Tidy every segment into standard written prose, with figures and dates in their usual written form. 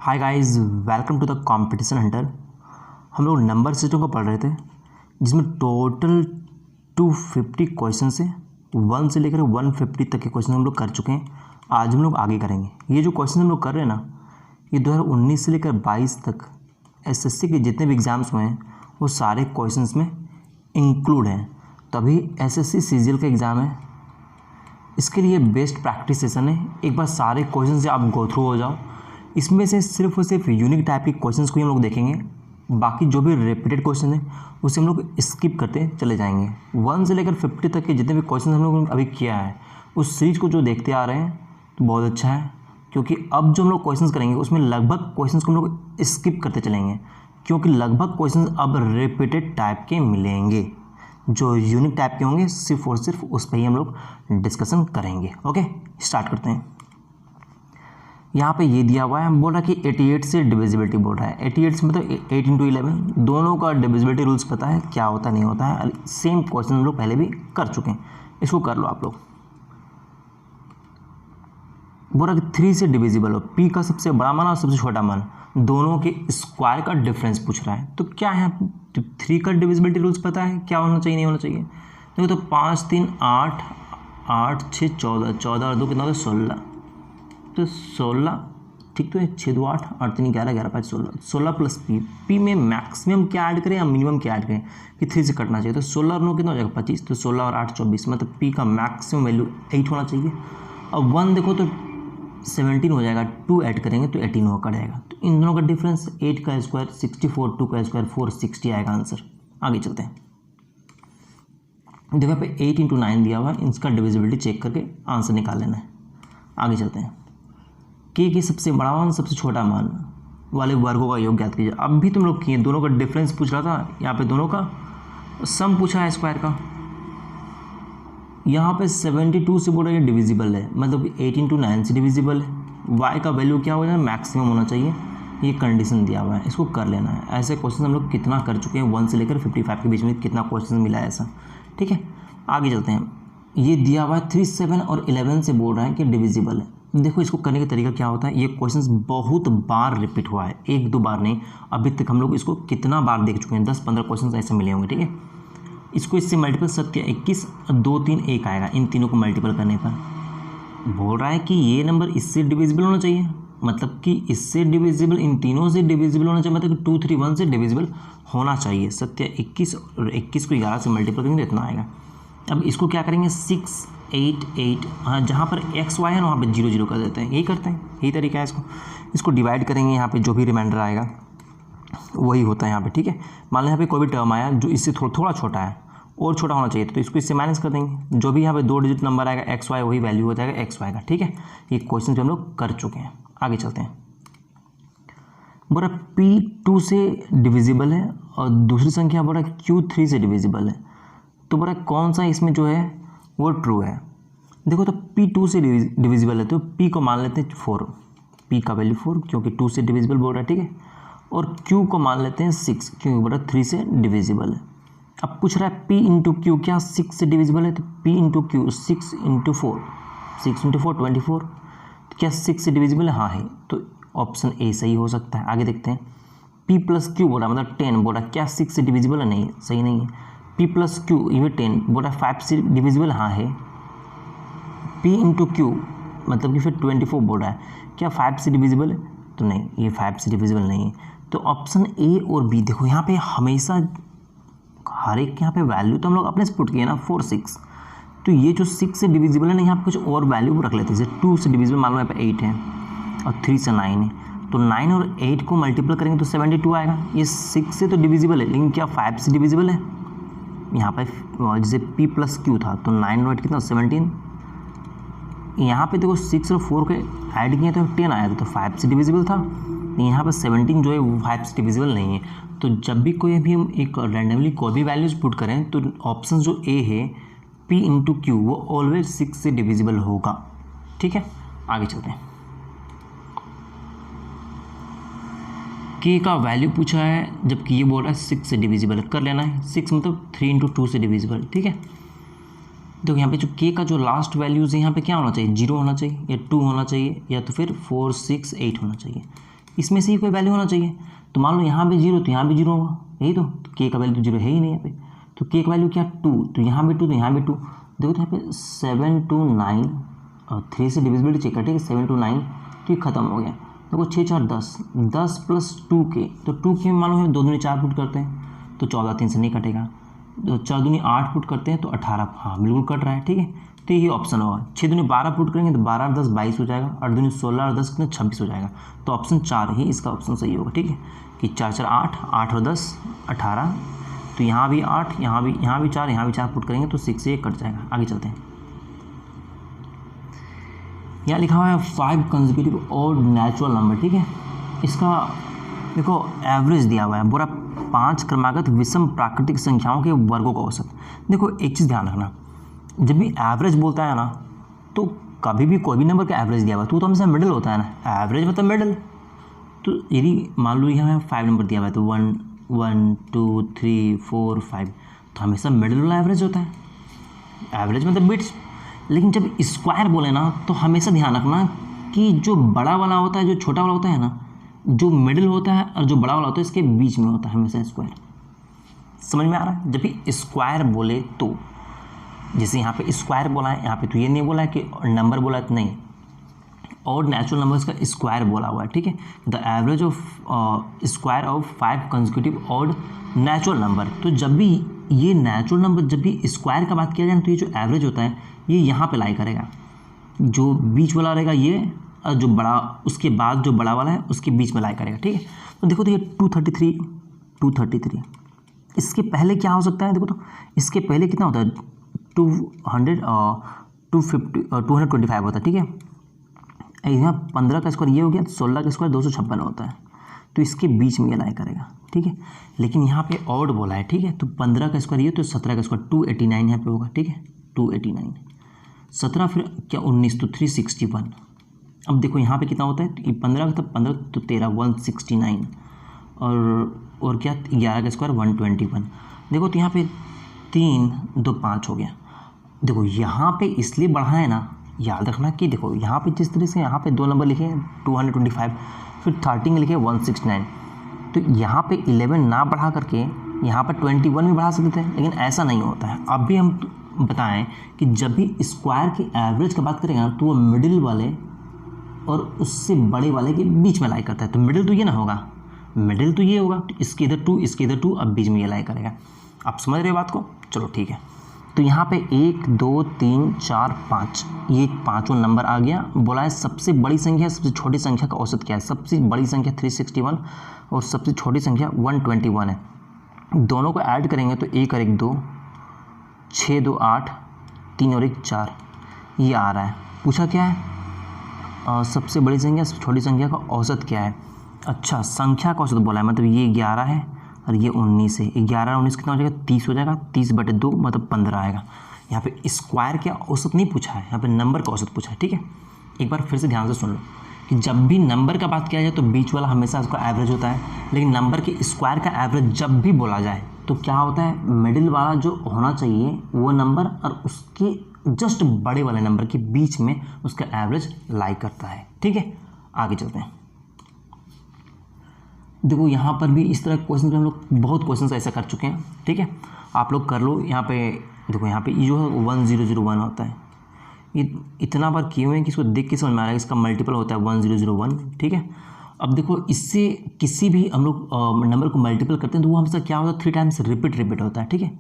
Hi guys, welcome to the competition hunter. हम लोग number system को पढ़ रहे थे जिसमें टोटल 250 क्वेश्चन से 1 से लेकर 150 तक के क्वेश्चन हम लोग कर चुके हैं। आज हम लोग आगे करेंगे। ये जो क्वेश्चन हम लोग कर रहे हैं ना, ये 2019 से लेकर 22 तक एसएससी के जितने भी एग्ज़ाम्स हुए हैं वो सारे क्वेश्चन में इंक्लूड हैं। तभी एसएससी सीजीएल का एग्ज़ाम है, इसके लिए बेस्ट प्रैक्टिस सेशन है। एक बार सारे क्वेश्चन से आप गो थ्रू हो जाओ। इसमें से सिर्फ और सिर्फ यूनिक टाइप के क्वेश्चंस को ही हम लोग देखेंगे, बाकी जो भी रिपीटेड क्वेश्चन है उसे हम लोग स्किप करते चले जाएंगे। 1 से लेकर 50 तक के जितने भी क्वेश्चन हम लोग अभी किया है उस सीरीज को जो देखते आ रहे हैं तो बहुत अच्छा है, क्योंकि अब जो हम लोग क्वेश्चंस करेंगे उसमें लगभग क्वेश्चंस को हम लोग स्किप करते चलेंगे, क्योंकि लगभग क्वेश्चंस अब रिपीटेड टाइप के मिलेंगे। जो यूनिक टाइप के होंगे सिर्फ और सिर्फ उस पर ही हम लोग डिस्कशन करेंगे। ओके, स्टार्ट करते हैं। यहाँ पे ये दिया हुआ है, हम बोल रहा है कि 88 से डिविजिबिलिटी बोल रहा है। 88 से मतलब 8 × 11, दोनों का डिविजिबिलिटी रूल्स पता है क्या होता नहीं होता है। सेम क्वेश्चन हम लोग पहले भी कर चुके हैं, इसको कर लो आप लोग। बोल रहा कि 3 से डिविजिबल हो, पी का सबसे बड़ा मान और सबसे छोटा मान दोनों के स्क्वायर का डिफरेंस पूछ रहा है। तो क्या है, 3 का डिविजिबिलिटी रूल्स पता है क्या होना चाहिए नहीं होना चाहिए। देखो तो 5 3 8, 8 6 14, 14 और 2 कितना होता है 16, तो 16 ठीक तो है। 6 2 8, 8 3 11, 11 5 16, 16 प्लस पी। पी में मैक्सिमम क्या ऐड करें या मिनिमम क्या ऐड करें कि 3 से कटना चाहिए। तो 16 और 9 कितना हो जाएगा 25, तो 16 और 8 24, मतलब पी का मैक्सिमम वैल्यू 8 होना चाहिए। अब 1 देखो तो 17 हो जाएगा, 2 ऐड करेंगे तो 18 होकर जाएगा। तो इन दोनों का डिफरेंस 8 का स्क्वायर 64, 2 का स्क्वायर 460 आएगा आंसर। आगे चलते हैं। देखो यहाँ पे 8 × 9 दिया हुआ है, इसका डिविजिबिलिटी चेक करके आंसर निकाल लेना है। आगे चलते हैं। के सबसे बड़ा मान सबसे छोटा मान वाले वर्गों का योग ज्ञात कीजिए। अब भी तुम लोग किए, दोनों का डिफरेंस पूछ रहा था, यहाँ पे दोनों का सम पूछा है स्क्वायर का। यहाँ पे 72 से बोल रहा है डिविजिबल है, मतलब 8 × 9 से डिविजिबल है। y का वैल्यू क्या हो जाए मैक्सिमम होना चाहिए, ये कंडीशन दिया हुआ है, इसको कर लेना है। ऐसे क्वेश्चन हम लोग कितना कर चुके हैं, 1 से लेकर 55 के बीच में कितना क्वेश्चन मिला है ऐसा। ठीक है, आगे चलते हैं। ये दिया हुआ है 3 7 और 11 से बोल रहा है कि डिविजिबल है। देखो इसको करने का तरीका क्या होता है, ये क्वेश्चंस बहुत बार रिपीट हुआ है, 1-2 बार नहीं। अभी तक हम लोग इसको कितना बार देख चुके हैं, 10-15 क्वेश्चंस ऐसे मिले होंगे। ठीक है, इसको इससे मल्टीपल 7 21 2 3 1 आएगा, इन तीनों को मल्टीपल करने पर बोल रहा है कि ये नंबर इससे डिविजिबल होना चाहिए, मतलब कि इससे डिविजिबल, इन तीनों से डिविजिबल होना चाहिए, मतलब कि 2 3 1 से डिविजिबल होना चाहिए। 7 21 और 21 को 11 से मल्टीपल करेंगे तो इतना आएगा। अब इसको क्या करेंगे 6 8 8, हाँ जहाँ पर एक्स वाई है ना वहाँ पर 0 0 कर देते हैं, यही करते हैं, यही तरीका है। इसको डिवाइड करेंगे, यहाँ पे जो भी रिमाइंडर आएगा वही होता है यहाँ पे। ठीक है, मान लो यहाँ पे कोई भी टर्म आया जो इससे थोड़ा छोटा है और छोटा होना चाहिए, तो इसको इससे माइनस कर देंगे। जो भी यहाँ पे 2 डिजिट नंबर आएगा एक्स वाई, वही वैल्यू हो जाएगा एक्स वाई का। ठीक है, ये क्वेश्चन जो हम लोग कर चुके हैं। आगे चलते हैं। बोला P2 से डिविजिबल है और दूसरी संख्या बोला Q3 से डिविजिबल है, तो बोला कौन सा इसमें जो है वो ट्रू है। देखो तो P2 से डिविजिबल है तो P को मान लेते हैं 4, P का वैल्यू 4 क्योंकि 2 से डिविजिबल बोल रहा है। ठीक है, और Q को मान लेते हैं 6 क्योंकि बोला 3 से डिविजिबल है। अब पूछ रहा है P × Q क्या 6 से डिविजिबल है, तो P × Q 6 × 4, 6 × 4 24, तो क्या 6 से डिविजिबल है, हाँ है, तो ऑप्शन ए सही हो सकता है। आगे देखते हैं। P + Q बोला मतलब 10 बोला, क्या 6 से डिविजिबल है, नहीं सही नहीं है। P + Q ये 10 बोला 5 से डिविजिबल, हाँ है। P × Q मतलब कि फिर 24 बोल रहा है, क्या 5 से डिविजिबल है, तो नहीं, ये 5 से डिविजिबल नहीं है। तो ऑप्शन ए और बी, देखो यहाँ पे हमेशा हर एक यहाँ पे वैल्यू तो हम लोग अपने से पुट किए ना 4 6, तो ये जो 6 से डिविजिबल है ना यहाँ पे कुछ और वैल्यू रख लेते हैं। जैसे 2 से डिविजिबल मान लो यहाँ पे 8 है और 3 से 9 है, तो 9 और 8 को मल्टीपल करेंगे तो 72 आएगा। ये 6 से तो डिविजिबल है, लेकिन क्या 5 से डिविजिबल है। यहाँ पे जैसे P + Q था तो 9 और 8 कितना 17, यहाँ पे देखो 6 और 4 के ऐड किए तो 10 आया था, तो 5 से डिविजिबल था। यहाँ पर 17 जो है वो 5 से डिविजिबल नहीं है। तो जब भी कोई भी हम एक रैंडमली कोई भी वैल्यूज पुट करें तो ऑप्शन जो ए है P × Q वो ऑलवेज 6 से डिविजिबल होगा। ठीक है, आगे चलते हैं। K का वैल्यू पूछा है जबकि ये बोल रहा है 6 से डिविजिबल कर लेना है। 6 मतलब 3 × 2 से डिविजिबल। ठीक है, तो यहाँ पे जो K का जो लास्ट वैल्यूज है यहाँ पे क्या होना चाहिए, 0 होना चाहिए या 2 होना चाहिए या तो फिर 4 6 8 होना चाहिए। इसमें से ही कोई वैल्यू होना चाहिए। तो मान लो यहाँ पे 0 तो यहाँ भी 0 होगा, यही तो के का वैल्यू तो 0 है ही नहीं यहाँ पे। तो के का वैल्यू क्या 2, तो यहाँ भी 2 तो यहाँ भी 2। देखो तो यहाँ पे 7 2 9 और 3 से डिविजिबिलिटी चेक कर, ठीक है 7 2 9 तो ये खत्म हो गया। देखो 6 4 10, 10 प्लस 2 के, तो 2 के मालूम है 2 दूनी 4 पुट करते हैं तो 14 3 से नहीं कटेगा। तो 4 दूनी 8 पुट करते हैं तो 18, हाँ बिल्कुल कट रहा है, ठीक है। तो यही ऑप्शन होगा। 6 दूनी 12 पुट करेंगे तो 12 10 22 हो जाएगा, 8 दूनी 16 और 10 कितने 26 हो जाएगा। तो ऑप्शन 4 ही इसका ऑप्शन सही होगा, ठीक है। कि 4 4 8, 8 और 10 18, तो यहाँ भी 8, यहाँ भी 4, यहाँ भी 4 पुट करेंगे तो 6 से 1 कट जाएगा। आगे चलते हैं। यहाँ लिखा हुआ है 5 कंसेक्यूटिव और नेचुरल नंबर, ठीक है। इसका देखो एवरेज दिया हुआ है, पूरा 5 क्रमागत विषम प्राकृतिक संख्याओं के वर्गों का औसत। देखो एक चीज़ ध्यान रखना, जब भी एवरेज बोलता है ना तो कभी भी कोई भी नंबर का एवरेज दिया हुआ तो हमेशा मिडिल होता है ना, एवरेज मतलब मिडिल। तो यदि मान लो यहाँ 5 नंबर दिया हुआ है तो 1 1 2 3 4 5, तो हमेशा मिडिल वाला एवरेज होता है, एवरेज मतलब बिट्स। लेकिन जब स्क्वायर बोले ना तो हमेशा ध्यान रखना कि जो बड़ा वाला होता है, जो छोटा वाला होता है ना, जो मिडिल होता है और जो बड़ा वाला होता है इसके बीच में होता है हमेशा स्क्वायर। समझ में आ रहा है? जब भी स्क्वायर बोले तो जैसे यहाँ पे स्क्वायर बोला है, यहाँ पे तो ये नहीं बोला है कि नंबर बोला है, नहीं, और नेचुरल नंबर्स का स्क्वायर बोला हुआ है, ठीक है। The average of square of 5 consecutive odd natural number. तो जब भी ये नेचुरल नंबर, जब भी स्क्वायर का बात किया जाए तो ये जो एवरेज होता है ये यहाँ पे लाई करेगा, जो बीच वाला रहेगा ये, और जो बड़ा उसके बाद जो बड़ा वाला है उसके बीच में लाई करेगा, ठीक है। तो देखो तो ये 233, इसके पहले क्या हो सकता है, देखो तो इसके पहले कितना होता है 225 होता है, ठीक है। यहाँ 15 का स्क्वायर ये हो गया, 16 का स्क्वायर 256 होता है, तो इसके बीच में ये लाई करेगा, ठीक है। लेकिन यहाँ पे ऑड बोला है, ठीक है, तो 15 का स्क्वायर ये तो 17 का स्क्वायर 289 यहाँ पे होगा, ठीक है 289, 17 फिर क्या 19 तो 361। अब देखो यहाँ पे कितना होता है, 15 का तो 15 तो 13 169, और क्या 11 का स्क्वायर 121। देखो तो यहाँ पे 3 2 5 हो गया। देखो यहाँ पे इसलिए बढ़ा है ना, याद रखना कि देखो यहाँ पे जिस तरह से यहाँ पे 2 नंबर लिखे हैं 225, फिर 13 लिखे 169, तो यहाँ पे 11 ना बढ़ा करके यहाँ पर 21 भी बढ़ा सकते हैं, लेकिन ऐसा नहीं होता है। अब भी हम बताएं कि जब भी स्क्वायर की एवरेज की बात करेंगे तो वो मिडिल वाले और उससे बड़े वाले के बीच में लाई करता है, तो मिडिल तो ये ना होगा, मिडिल तो ये होगा, तो इसके इधर 2 इसके इधर 2, अब बीच में ये लाई करेगा। आप समझ रहे हो बात को? चलो ठीक है। तो यहाँ पे 1 2 3 4 5 ये 5वां नंबर आ गया। बोला है सबसे बड़ी संख्या सबसे छोटी संख्या का औसत क्या है। सबसे बड़ी संख्या 361 और सबसे छोटी संख्या 121 है। दोनों को ऐड करेंगे तो 1 और 1 2, 6 2 8, 3 और 1 4 ये आ रहा है। पूछा क्या है? सबसे बड़ी संख्या सबसे छोटी संख्या का औसत क्या है। अच्छा, संख्या का औसत बोला है, मतलब ये 11 है और ये 19 है। 11 और 19 कितना हो जाएगा? 30 हो जाएगा। 30/2 मतलब 15 आएगा। यहाँ पे स्क्वायर का औसत नहीं पूछा है, यहाँ पे नंबर का औसत पूछा है। ठीक है, एक बार फिर से ध्यान से सुन लो कि जब भी नंबर का बात किया जाए तो बीच वाला हमेशा उसका एवरेज होता है, लेकिन नंबर के स्क्वायर का एवरेज जब भी बोला जाए तो क्या होता है, मिडिल वाला जो होना चाहिए वो नंबर और उसके जस्ट बड़े वाले नंबर के बीच में उसका एवरेज लाई करता है। ठीक है, आगे चलते हैं। देखो यहाँ पर भी इस तरह क्वेश्चन हम लोग बहुत क्वेश्चन ऐसा कर चुके हैं। ठीक है, आप लोग कर लो। यहाँ पे देखो, यहाँ पे जो है 1001 होता है। ये इतना बार किए हुए हैं कि इसको देख के समझ में आ रहा है, इसका मल्टीपल होता है 1001। ठीक है, अब देखो इससे किसी भी हम लोग नंबर को मल्टीपल करते हैं तो वो हमेशा क्या होता है, 3 टाइम्स रिपीट होता है। ठीक है,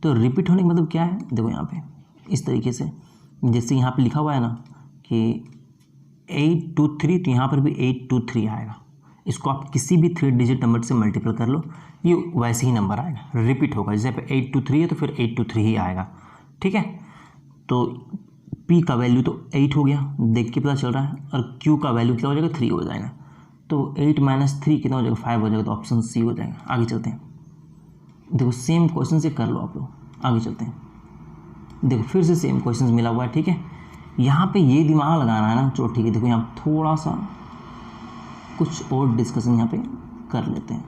तो रिपीट होने का मतलब क्या है, देखो यहाँ पे इस तरीके से, जैसे यहाँ पे लिखा हुआ है ना कि 823, तो यहाँ पर भी 823 आएगा। इसको आप किसी भी 3 डिजिट नंबर से मल्टीपल कर लो, ये वैसे ही नंबर आएगा, रिपीट होगा। जैसे पे 823 है तो फिर 823 ही आएगा। ठीक है, तो P का वैल्यू तो 8 हो गया, देख के पता चल रहा है, और Q का वैल्यू कितना हो जाएगा, 3 हो जाएगा। तो 8 - 3 कितना हो जाएगा, 5 हो जाएगा। तो ऑप्शन C हो जाएगा। आगे चलते हैं। देखो सेम क्वेश्चन से कर लो आप लोग, आगे चलते हैं। देखो फिर से सेम क्वेश्चन मिला हुआ है। ठीक है, यहाँ पे ये दिमाग लगाना है ना, चलो ठीक है। देखो यहाँ थोड़ा सा कुछ और डिस्कशन यहाँ पे कर लेते हैं।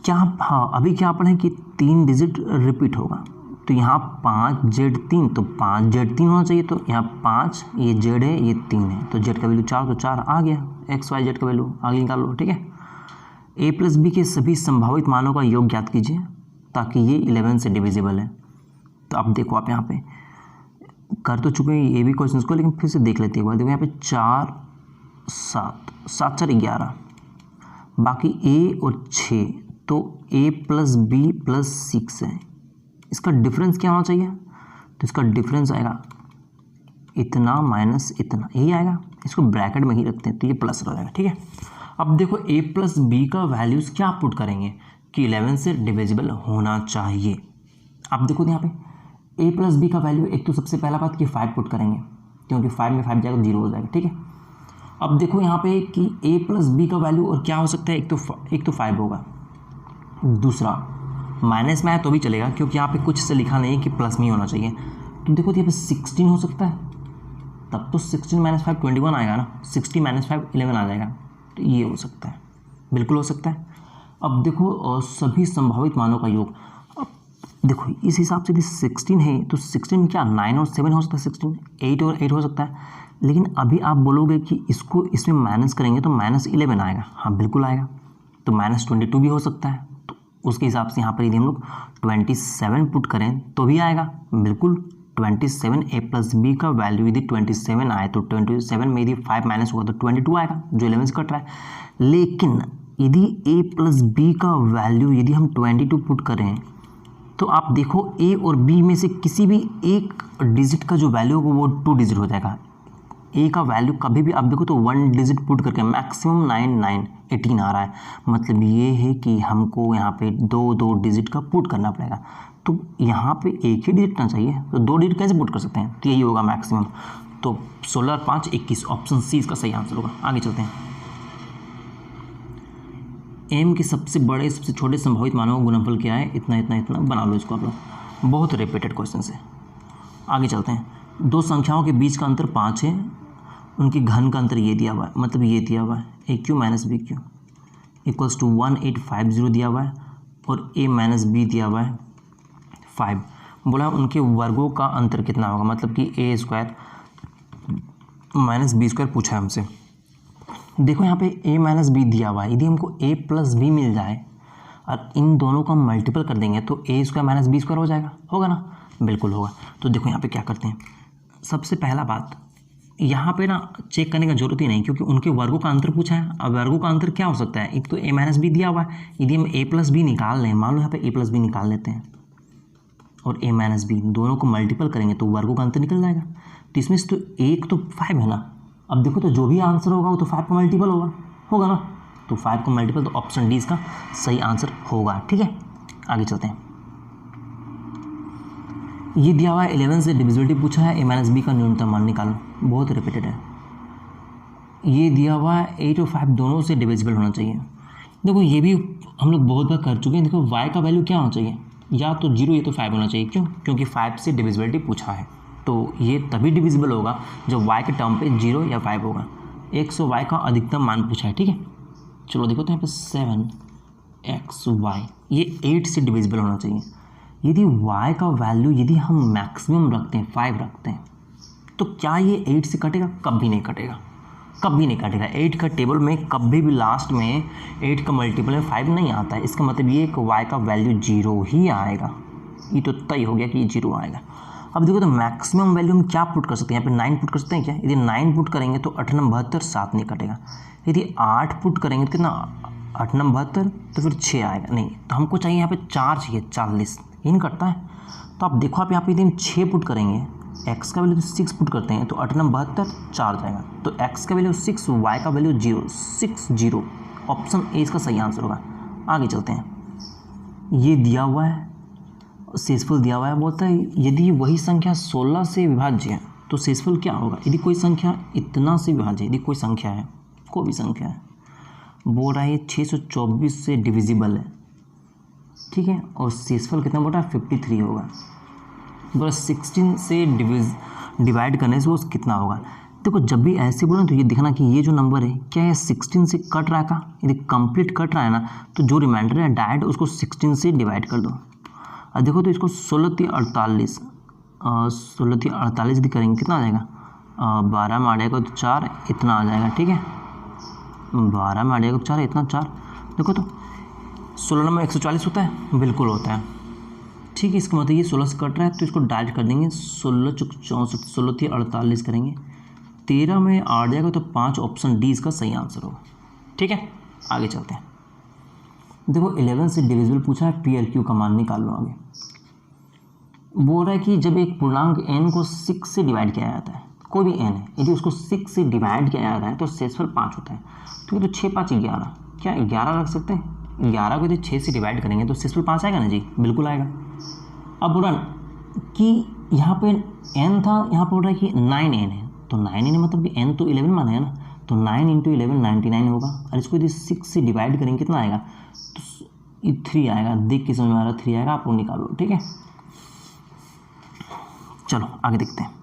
क्या, हाँ, अभी क्या पढ़ें कि 3 डिजिट रिपीट होगा, तो यहाँ 5Z3, तो 5Z3 होना चाहिए। तो यहाँ 5 ये Z है, ये 3 है, तो Z का वैल्यू 4, तो 4 आ गया। एक्स वाई जेड का वैल्यू आगे निकाल लो, ठीक है। ए प्लस बी के सभी संभावित मानों का योग ज्ञात कीजिए ताकि ये 11 से डिविजिबल है। तो अब देखो आप यहाँ पे कर तो चुके हैं ये भी क्वेश्चन को, लेकिन फिर से देख लेते हैं। देखो यहाँ पे 4 7 7 4 11, बाकी ए और 6, तो ए प्लस बी प्लस 6 है। इसका डिफरेंस क्या होना चाहिए? तो इसका डिफरेंस आएगा इतना माइनस इतना, यही आएगा। इसको ब्रैकेट में ही रखते हैं तो ये प्लस हो जाएगा, ठीक है। अब देखो ए प्लस बी का वैल्यूज़ क्या पुट करेंगे कि 11 से डिविजिबल होना चाहिए। अब देखो यहाँ पे ए प्लस बी का वैल्यू, एक तो सबसे पहला बात कि 5 पुट करेंगे, क्योंकि 5 में 5 जाएगा 0 हो जाएगा, ठीक है। अब देखो यहाँ पे कि ए प्लस बी का वैल्यू और क्या हो सकता है, एक तो 5 होगा, दूसरा माइनस में आया तो भी चलेगा क्योंकि यहाँ पे कुछ से लिखा नहीं है कि प्लस में ही होना चाहिए। तो देखो यहाँ पे 16 हो सकता है, तब तो 16 माइनस 5 21 आएगा ना, 60 माइनस 5 11 आ जाएगा, तो ये हो सकता है, बिल्कुल हो सकता है। अब देखो सभी संभावित मानों का योग, अब देखो इस हिसाब से यदि 16 है तो 16 में क्या 9 और 7 हो सकता है, 16 8 और 8 हो सकता है। लेकिन अभी आप बोलोगे कि इसको इसमें माइनस करेंगे तो माइनस 11 आएगा, हाँ बिल्कुल आएगा। तो माइनस 22 भी हो सकता है, तो उसके हिसाब से यहाँ पर यदि हम लोग 27 पुट करें तो भी आएगा, बिल्कुल 27। ए प्लस बी का वैल्यू यदि 27 आए तो 27 में यदि 5 माइनस होगा तो 22 आएगा, जो 11 से कट रहा है। लेकिन यदि ए प्लस बी का वैल्यू यदि हम 22 पुट करें तो आप देखो ए और बी में से किसी भी एक डिजिट का जो वैल्यू होगा वो 2 डिजिट हो जाएगा। ए का वैल्यू कभी भी आप देखो तो 1 डिजिट पुट करके मैक्सिमम 9 9 18 आ रहा है, मतलब ये है कि हमको यहाँ पे 2 डिजिट का पुट करना पड़ेगा। तो यहाँ पे एक ही डिजिट ना चाहिए, तो 2 डिजिट कैसे पुट कर सकते हैं, तो यही होगा मैक्सिमम। तो 16 और 5 21, ऑप्शन सी इसका सही आंसर होगा। आगे चलते हैं। एम के सबसे बड़े सबसे छोटे संभावित मानों का गुणनफल क्या है, इतना इतना इतना, बना लो इसको आप लोग, बहुत रिपीटेड क्वेश्चन है। आगे चलते हैं। 2 संख्याओं के बीच का अंतर 5 है, उनके घन का अंतर ये दिया हुआ है, मतलब ये दिया हुआ है A Q minus B Q equals to 1850 दिया हुआ है, और ए माइनस बी दिया हुआ है 5। बोला उनके वर्गों का अंतर कितना होगा, मतलब कि ए स्क्वायर माइनस बी स्क्वायर पूछा है हमसे। देखो यहाँ पे ए माइनस बी दिया हुआ है, यदि हमको ए प्लस बी मिल जाए और इन दोनों का मल्टीपल कर देंगे तो ए स्क्वायर माइनस बी स्क्वायर हो जाएगा, होगा ना, बिल्कुल होगा। तो देखो यहाँ पे क्या करते हैं, सबसे पहला बात यहाँ पे ना चेक करने का जरूरत ही नहीं, क्योंकि उनके वर्गों का अंतर पूछा है। अब वर्गों का अंतर क्या हो सकता है, एक तो ए माइनस बी दिया हुआ है, यदि हम ए प्लस बी निकाल लें, मान लो यहाँ पे ए प्लस बी निकाल लेते हैं और ए माइनस बी दोनों को मल्टीपल करेंगे तो वर्गों का अंतर निकल जाएगा। तो इसमें से तो एक तो 5 है ना, अब देखो तो जो भी आंसर होगा वो तो 5 का मल्टीपल होगा ना, तो 5 का मल्टीपल, तो ऑप्शन डी इसका सही आंसर होगा, ठीक है। आगे चलते हैं। ये दिया हुआ है 11 से डिविजिबिलिटी पूछा है, ए माइनस बी का न्यूनतम मान निकालो, बहुत रिपीटेड है। ये दिया हुआ है 8 और 5 दोनों से डिविजिबल होना चाहिए। देखो ये भी हम लोग बहुत बार कर चुके हैं। देखो y का वैल्यू क्या होना चाहिए, या तो 0 या तो 5 होना चाहिए, क्यों, क्योंकि 5 से डिविजिबिलिटी पूछा है, तो ये तभी डिविजिबल होगा जब y के टर्म पे 0 या 5 होगा। x और y का अधिकतम मान पूछा है, ठीक है। चलो देखो तो यहाँ पे 7xy ये 8 से डिविजिबल होना चाहिए। यदि y का वैल्यू यदि हम मैक्सिमम रखते हैं 5 रखते हैं तो क्या ये 8 से कटेगा, कभी नहीं कटेगा, कभी नहीं कटेगा। 8 का टेबल में कभी भी लास्ट में 8 का मल्टीपल में 5 नहीं आता है, इसका मतलब ये कि y का वैल्यू 0 ही आएगा, ये तो तय हो गया कि ये 0 आएगा। अब देखो तो मैक्सिमम वैल्यू हम क्या पुट कर सकते हैं, यहाँ पे 9 पुट कर सकते हैं क्या, यदि 9 पुट करेंगे तो 8 9 72 7 नहीं कटेगा। यदि 8 पुट करेंगे तो कितना 8 9 72, तो फिर 6 आएगा, नहीं, तो हमको चाहिए यहाँ पे 4 चाहिए, 40 ये नहीं कटता है। तो आप देखो आप यहाँ पे यदि हम 6 पुट करेंगे, x का वैल्यू तो 6 पुट करते हैं तो 8 9 72 4 जाएगा, तो x का वैल्यू 6, y का वैल्यू 0 6 0, ऑप्शन ए इसका सही आंसर होगा। आगे चलते हैं। ये दिया हुआ है शेषफल दिया हुआ है, बोलता है यदि वही संख्या 16 से विभाज्य है तो शेषफल क्या होगा। यदि कोई संख्या इतना से विभाज्य, यदि कोई संख्या है, कोई भी संख्या है, बोल रहा है ये 624 से डिविजिबल है, ठीक है, और शेषफल कितना बोल रहा है 53 होगा, बोला 16 से डिवाइड करने से वो कितना होगा। देखो जब भी ऐसे बोले तो ये दिखना कि ये जो नंबर है क्या है 16 से कट रहा है का, यदि कंप्लीट कट रहा है ना तो जो रिमाइंडर है डायरेक्ट उसको 16 से डिवाइड कर दो। और देखो तो इसको 16 3 48 16 3 48 यदि करेंगे कितना आ जाएगा, 12 में आ जाएगा तो 4 इतना आ जाएगा, ठीक है। 12 में आ जाएगा 4, इतना 4। देखो तो 16 नंबर 140 होता है, बिल्कुल होता है। ठीक है, इसका मतलब ये 16 से कट रहा है तो इसको डायरेक्ट कर देंगे, 16 चुक 64, 16 थी 48 करेंगे, 13 में 8 जाएगा तो 5, ऑप्शन डी इसका सही आंसर होगा। ठीक है, आगे चलते हैं। देखो 11 से डिविजिबल पूछा है, पी आर क्यू का मान निकाल लो। आगे बोल रहा है कि जब एक पूर्णांक n को 6 से डिवाइड किया जाता है, कोई भी n है, यदि उसको 6 से डिवाइड किया जाता है तो शेषफल 5 होता है। तो ये तो 6 5 11, क्या 11 रख सकते हैं? 11 को यदि 6 से डिवाइड करेंगे तो शेषफल 5 आएगा ना जी, बिल्कुल आएगा। अब बोल रहा कि यहाँ पे n था, यहाँ पर बोल रहा है कि 9n है, तो 9n मतलब कि n तो 11 माना है ना, तो 9 × 11 99 होगा। और इसको यदि 6 से डिवाइड करेंगे कितना आएगा? तो ये 3 आएगा, देख के समझ में आ रहा 3 आएगा, आप लोग निकालो। ठीक है, चलो आगे देखते हैं।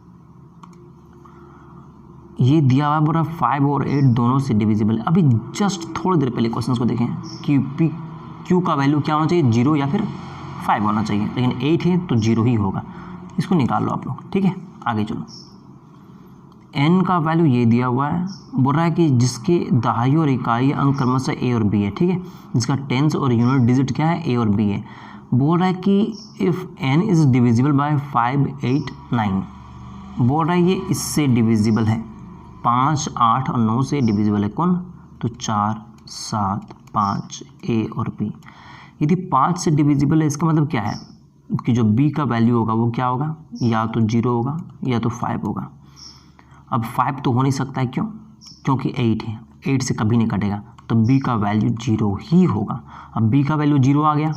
ये दिया हुआ बोला 5 और 8 दोनों से डिविजिबल है। अभी जस्ट थोड़ी देर पहले क्वेश्चन को देखें कि पी क्यू का वैल्यू क्या होना चाहिए, 0 या फिर 5 होना चाहिए, लेकिन 8 है तो 0 ही होगा। इसको निकाल लो आप लोग। ठीक है, आगे चलो। n का वैल्यू ये दिया हुआ है, बोल रहा है कि जिसके दहाई और इकाई अंक क्रमशः a और b है। ठीक है, जिसका टेंस और यूनिट डिजिट क्या है, a और b है। बोल रहा है कि if n is divisible by 5 8 9, बोल रहा है ये इससे डिविजिबल है, 5 8 और 9 से डिविजिबल है कौन? तो 4 7 5 a और b। यदि 5 से डिविजिबल है, इसका मतलब क्या है कि जो b का वैल्यू होगा वो क्या होगा, या तो 0 होगा या तो 5 होगा। अब 5 तो हो नहीं सकता है, क्यों? क्योंकि 8 है, 8 से कभी नहीं कटेगा, तो b का वैल्यू 0 ही होगा। अब b का वैल्यू 0 आ गया।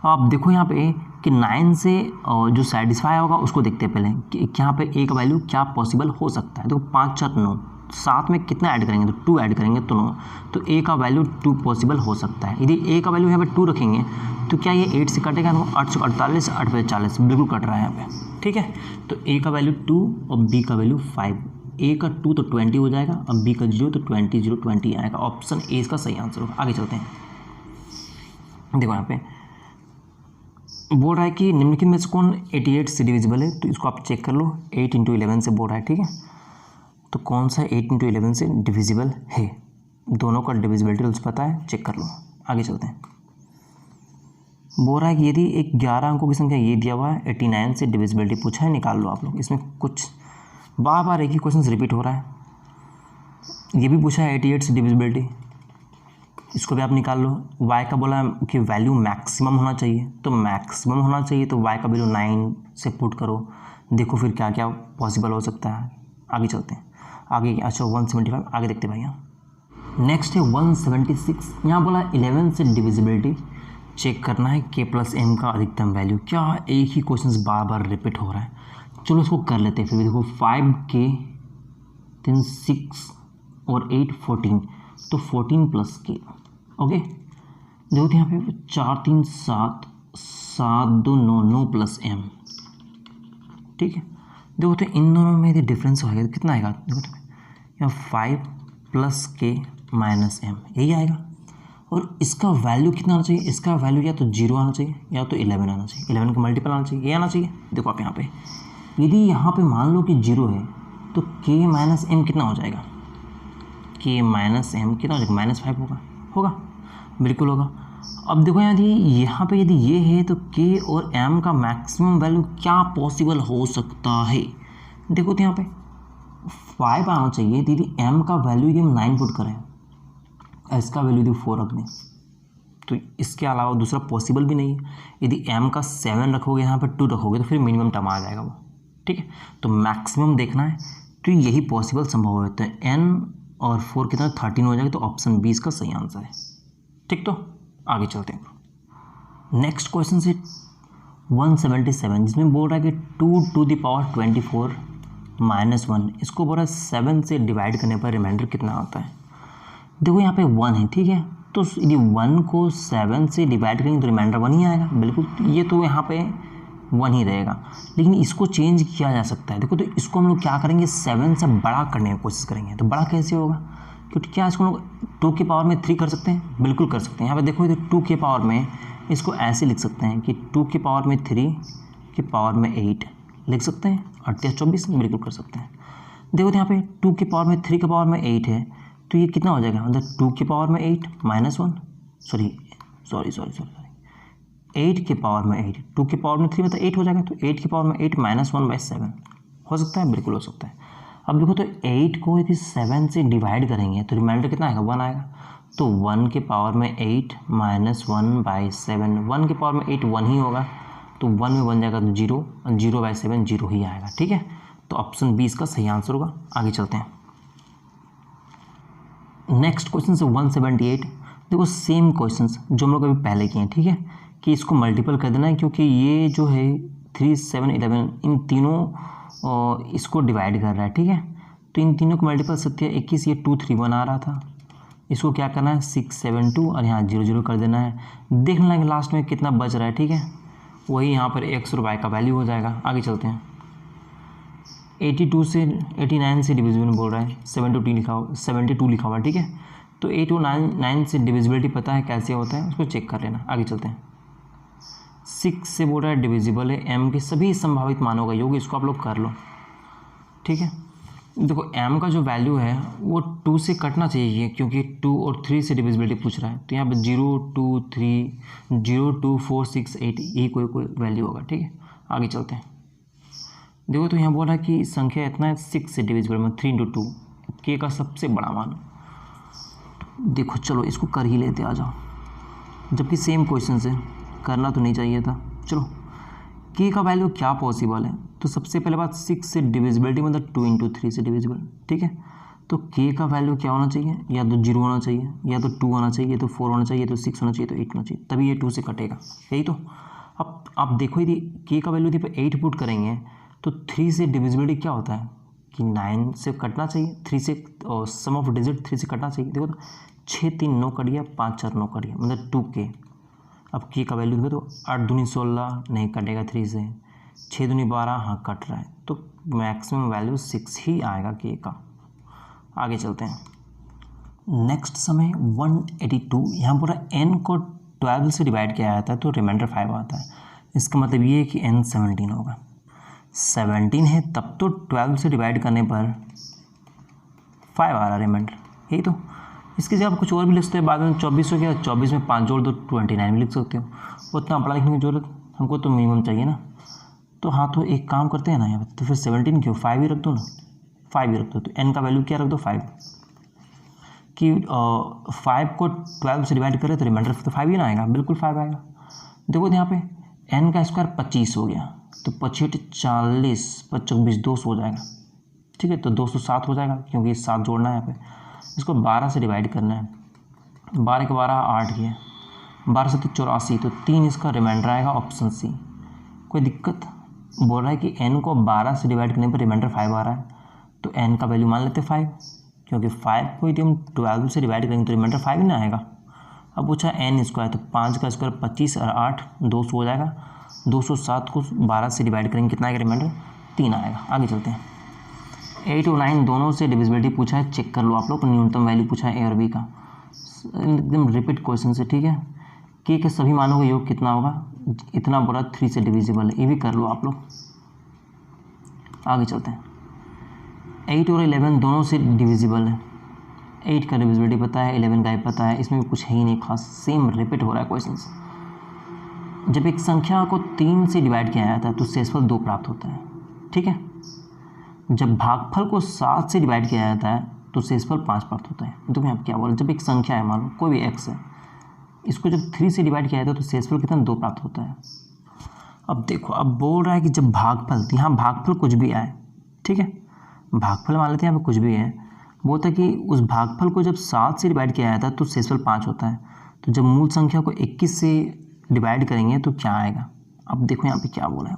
अब देखो यहाँ पे कि 9 से जो सेटिस्फाई होगा उसको देखते हैं पहले कि यहाँ पे a का वैल्यू क्या पॉसिबल हो सकता है। देखो 5 4 9, 7 में कितना ऐड करेंगे तो 2 ऐड करेंगे तो 9, तो a का वैल्यू 2 पॉसिबल हो सकता है। यदि a का वैल्यू यहाँ पे 2 रखेंगे तो क्या ये 8 से कटेगा? तो 8 से 48, 8 पे 40, बिल्कुल कट रहा है यहाँ पे। ठीक है, तो a का वैल्यू 2 और b का वैल्यू 5। a का 2 तो 20 हो जाएगा, अब b का 0 तो 20 0 20 आएगा। ऑप्शन ए इसका सही आंसर होगा। आगे चलते हैं। देखो यहाँ पे बोल रहा है कि निम्नलिखित में से कौन 88 से डिविजिबल है, तो इसको आप चेक कर लो। 8 × 11 से बोल रहा है। ठीक है, तो कौन सा 8 × 11 से डिविजिबल है? दोनों का डिविजिबिलिटी रूल्स पता है, चेक कर लो। आगे चलते हैं। बोल रहा है कि यदि एक 11 अंकों की संख्या ये दिया हुआ है, 89 से डिविजिबिलिटी पूछा है, निकाल लो आप लोग। इसमें कुछ बार बार एक ही क्वेश्चन रिपीट हो रहा है। ये भी पूछा है 88 से डिविजिबिलिटी, इसको भी आप निकाल लो। y का बोला कि वैल्यू मैक्सिमम होना चाहिए, तो मैक्सिमम होना चाहिए तो y का वैल्यू 9 से पुट करो, देखो फिर क्या क्या पॉसिबल हो सकता है। आगे चलते हैं। आगे अच्छा 175 आगे देखते हैं भैया। नेक्स्ट है 176। यहाँ बोला 11 से डिविजिबिलिटी चेक करना है, k + m का अधिकतम वैल्यू। क्या एक ही क्वेश्चन बार बार रिपीट हो रहा है? चलो इसको कर लेते हैं फिर भी। देखो 5k 3 6 और 8 14, तो 14 + k। ओके, देखो तो यहाँ पे 4 3 7 7 2 9 9 + m। ठीक है, देखो तो इन दोनों में यदि डिफरेंस होगा तो कितना आएगा? देखो तो यहाँ 5 + k - m यही आएगा। और इसका वैल्यू कितना आना चाहिए? इसका वैल्यू या तो 0 आना चाहिए या तो 11 आना चाहिए, 11 का मल्टीपल आना चाहिए, ये आना चाहिए। देखो आप यहाँ पे यदि यहाँ पे मान लो कि 0 है तो k - m कितना हो जाएगा? k - m कितना हो जाएगा? -5 होगा, बिल्कुल होगा। अब देखो यहाँ पे यदि ये है तो k और m का मैक्सिमम वैल्यू क्या पॉसिबल हो सकता है? देखो तो यहाँ पे 5 आना चाहिए, यदि m का वैल्यू यदि हम 9 पुट करें, इसका वैल्यू यदि 4 रख दें, तो इसके अलावा दूसरा पॉसिबल भी नहीं है। यदि m का 7 रखोगे, यहाँ पर 2 रखोगे तो फिर मिनिमम टर्म आ जाएगा वो। ठीक है, तो मैक्सिमम देखना है, तो यही पॉसिबल संभव है। तो n और 4 कितना 13 हो जाएगा, तो ऑप्शन बी इसका सही आंसर है। ठीक, तो आगे चलते हैं। नेक्स्ट क्वेश्चन से 177, जिसमें बोल रहा है कि 2 to the power 24 - 1, इसको बोल रहा है 7 से डिवाइड करने पर रिमाइंडर कितना आता है? देखो यहाँ पे 1 है। ठीक है, तो यदि 1 को 7 से डिवाइड करेंगे तो रिमाइंडर 1 ही आएगा, बिल्कुल। ये तो यहाँ पे 1 ही रहेगा, लेकिन इसको चेंज किया जा सकता है। देखो तो इसको हम लोग क्या करेंगे, 7 से बड़ा करने की कोशिश करेंगे। तो बड़ा कैसे होगा? क्योंकि क्या इसको हम लोग 2 की पावर में 3 कर सकते हैं? बिल्कुल कर सकते हैं। यहाँ पे देखो तो 2 की पावर में इसको ऐसे लिख सकते हैं कि 2 की पावर में 3 की पावर में 8 लिख सकते हैं, 8 या 24 बिल्कुल कर सकते हैं। देखो तो यहाँ पे 2 की पावर में 3 की पावर में 8 है, तो ये कितना हो जाएगा, मतलब 2 की पावर में 8 माइनस 1, सॉरी 8 की पावर में 8, 2 की पावर में 3 मतलब 8 हो जाएगा, तो 8 की पावर में 8 माइनस 1/7 हो सकता है, बिल्कुल हो सकता है। अब देखो तो 8 को यदि 7 से डिवाइड करेंगे तो रिमाइंडर कितना आएगा, 1 आएगा, तो 1 के पावर में 8 माइनस 1/7, 1 के पावर में 8 1 ही होगा, तो 1 में बन जाएगा तो 0, 0/7 0 ही आएगा, ठीक है। तो ऑप्शन बी इसका सही आंसर होगा। आगे चलते हैं, नेक्स्ट क्वेश्चन से 178। देखो सेम क्वेश्चंस जो हम लोग अभी पहले किए हैं, ठीक है, कि इसको मल्टीपल कर देना है, क्योंकि ये जो है 3, 7, 11 इन तीनों इसको डिवाइड कर रहा है, ठीक है। तो इन तीनों को मल्टीपल 7 21, ये 2 3 1 आ रहा था, इसको क्या करना है 6 7 2 और यहाँ 0 0 कर देना है, देखना है कि लास्ट में कितना बच रहा है, ठीक है, वही यहाँ पर x और y का वैल्यू हो जाएगा। आगे चलते हैं, 82 से 89 से डिविजिबल बोल रहा है, 72 लिखा हुआ, ठीक है। तो 8 और 9 से डिविजिबिलिटी पता है कैसे होता है, उसको चेक कर लेना। आगे चलते हैं, 6 से बोल रहा है डिविजिबल है m के सभी संभावित मानों का योग, इसको आप लोग कर लो, ठीक है। देखो m का जो वैल्यू है वो 2 से कटना चाहिए, क्योंकि 2 और 3 से डिविजिबिलिटी पूछ रहा है, तो यहाँ पे 0 2 3 0 2 4 6 8 यही कोई वैल्यू होगा, ठीक है। आगे चलते हैं, देखो तो यहाँ बोल रहा है कि संख्या इतना है 6 से डिविजिबल में 3 × 2 k का सबसे बड़ा मान। देखो चलो इसको कर ही लेते, आ जाओ, जबकि सेम क्वेश्चन से करना तो नहीं चाहिए था। चलो k का वैल्यू क्या पॉसिबल है, तो सबसे पहले बात 6 से डिविजिबिलिटी मतलब 2 × 3 से डिविजिबल, ठीक है। तो k का वैल्यू क्या होना चाहिए, या तो 0 होना चाहिए, या तो 2 होना चाहिए, तो 4 होना चाहिए, तो 6 होना चाहिए, तो 8 होना चाहिए, तभी ये 2 से कटेगा, यही तो। अब आप देखो यदि k का वैल्यू यदि पे 8 पुट करेंगे तो 3 से डिविजिबिलिटी क्या होता है कि 9 से कटना चाहिए, 3 से सम ऑफ डिजिट 3 से कटना चाहिए। देखो तो 6 3 9 कट गया, 5 4 9 कट गया, मतलब 2k। अब k का वैल्यू देखो तो 8 दूनी 16 नहीं कटेगा 3 से, 6 दूनी 12 हाँ कट रहा है, तो मैक्सिमम वैल्यू 6 ही आएगा k का। आगे चलते हैं, नेक्स्ट समय 182, यहाँ पूरा n को 12 से डिवाइड किया जाता है तो रिमाइंडर 5 आता है, इसका मतलब ये है कि n 17 होगा। 17 है तब तो 12 से डिवाइड करने पर 5 आ रहा रिमाइंडर, यही तो। इसकी जगह आप कुछ और भी लिख सकते हैं, बाद में 24 हो गया, 24 में 5 जोड़ दो 29 भी लिख सकते हो, उतना बड़ा लिखने की जरूरत हमको तो मिनिमम चाहिए ना। तो हाँ, तो एक काम करते हैं ना यहाँ तो फिर 17 क्यों 5 ही रख दो ना, 5 ही रख दो, तो n का वैल्यू क्या रख दो 5, कि 5 को 12 से डिवाइड करें तो रिमाइंडर तो 5 ही ना आएगा, बिल्कुल 5 आएगा। देखो यहाँ पे n का स्क्वायर 25 हो गया, तो 25 40 25 200 हो जाएगा, ठीक है, तो 207 हो जाएगा, क्योंकि 7 जोड़ना है यहाँ पे। इसको 12 से डिवाइड करना है, 12 के 12 8 किए, 12 से तो 84, तो 3 इसका रिमाइंडर आएगा, ऑप्शन सी। कोई दिक्कत, बोल रहा है कि n को 12 से डिवाइड करने पर रिमाइंडर 5 आ रहा है, तो n का वैल्यू मान लेते 5, क्योंकि 5 को यदि हम 12 से डिवाइड करेंगे तो रिमाइंडर 5 ही ना आएगा। अब पूछा n स्क्वायर, तो 5 का स्क्वायर 25 और 8 200 हो जाएगा, 207 को 12 से डिवाइड करेंगे कितना आएगा रिमाइंडर 3 आएगा। आगे चलते हैं, 8 और 9 दोनों से डिविजिबिलिटी पूछा है, चेक कर लो आप लोग, न्यूनतम वैल्यू पूछा है ए और बी का, एकदम रिपीट क्वेश्चन से, ठीक है। k के सभी मानों का योग कितना होगा, इतना बड़ा 3 से डिविजिबल है, ये भी कर लो आप लोग। आगे चलते हैं, 8 और 11 दोनों से डिविजिबल है, 8 का डिविजिबिलिटी पता है, 11 का ही पता है, इसमें भी कुछ है ही नहीं खास, सेम रिपीट हो रहा है क्वेश्चन। जब एक संख्या को 3 से डिवाइड किया जाता है तो शेषफल 2 प्राप्त होता है, ठीक है। जब भागफल को 7 से डिवाइड किया जाता है तो शेषफल 5 प्राप्त होता है। तो मैं आप क्या बोल रहा हूँ, जब एक संख्या है, मान लो कोई भी x है, इसको जब 3 से डिवाइड किया जाता है तो शेषफल कितना 2 प्राप्त होता है। अब देखो, अब बोल रहा है कि जब भागफल, यहाँ भागफल कुछ भी आए, ठीक है, भागफल मान लेते हैं यहाँ पे कुछ भी है, बोलता है कि उस भागफल को जब 7 से डिवाइड किया जाता है तो शेषफल 5 होता है, तो जब मूल संख्या को 21 से डिवाइड करेंगे तो क्या आएगा। अब देखो यहाँ पे क्या बोला है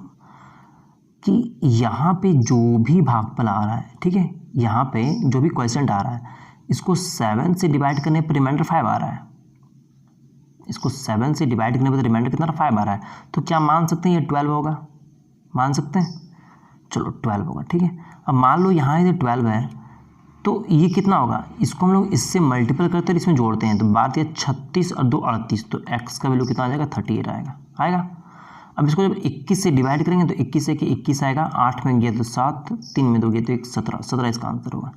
कि यहाँ पे जो भी भागफल आ रहा है, ठीक है, यहाँ पे जो भी क्वेश्चन आ रहा है, इसको 7 से डिवाइड करने पर रिमाइंडर 5 आ रहा है, इसको 7 से डिवाइड करने पर रिमाइंडर कितना 5 आ रहा है, तो क्या मान सकते हैं ये 12 होगा, मान सकते हैं, चलो 12 होगा, ठीक है। अब मान लो यहाँ ये 12 है, तो ये कितना होगा, इसको हम लोग इससे मल्टीपल करते हैं, इसमें जोड़ते हैं, तो बात ये 36 और 2 38, तो x का वैल्यू कितना आ जाएगा 38 आएगा। अब इसको जब 21 से डिवाइड करेंगे तो 21 से कि 21 आएगा, 8 में गया तो 7, 3 में 2 गया तो 17 इसका आंसर होगा।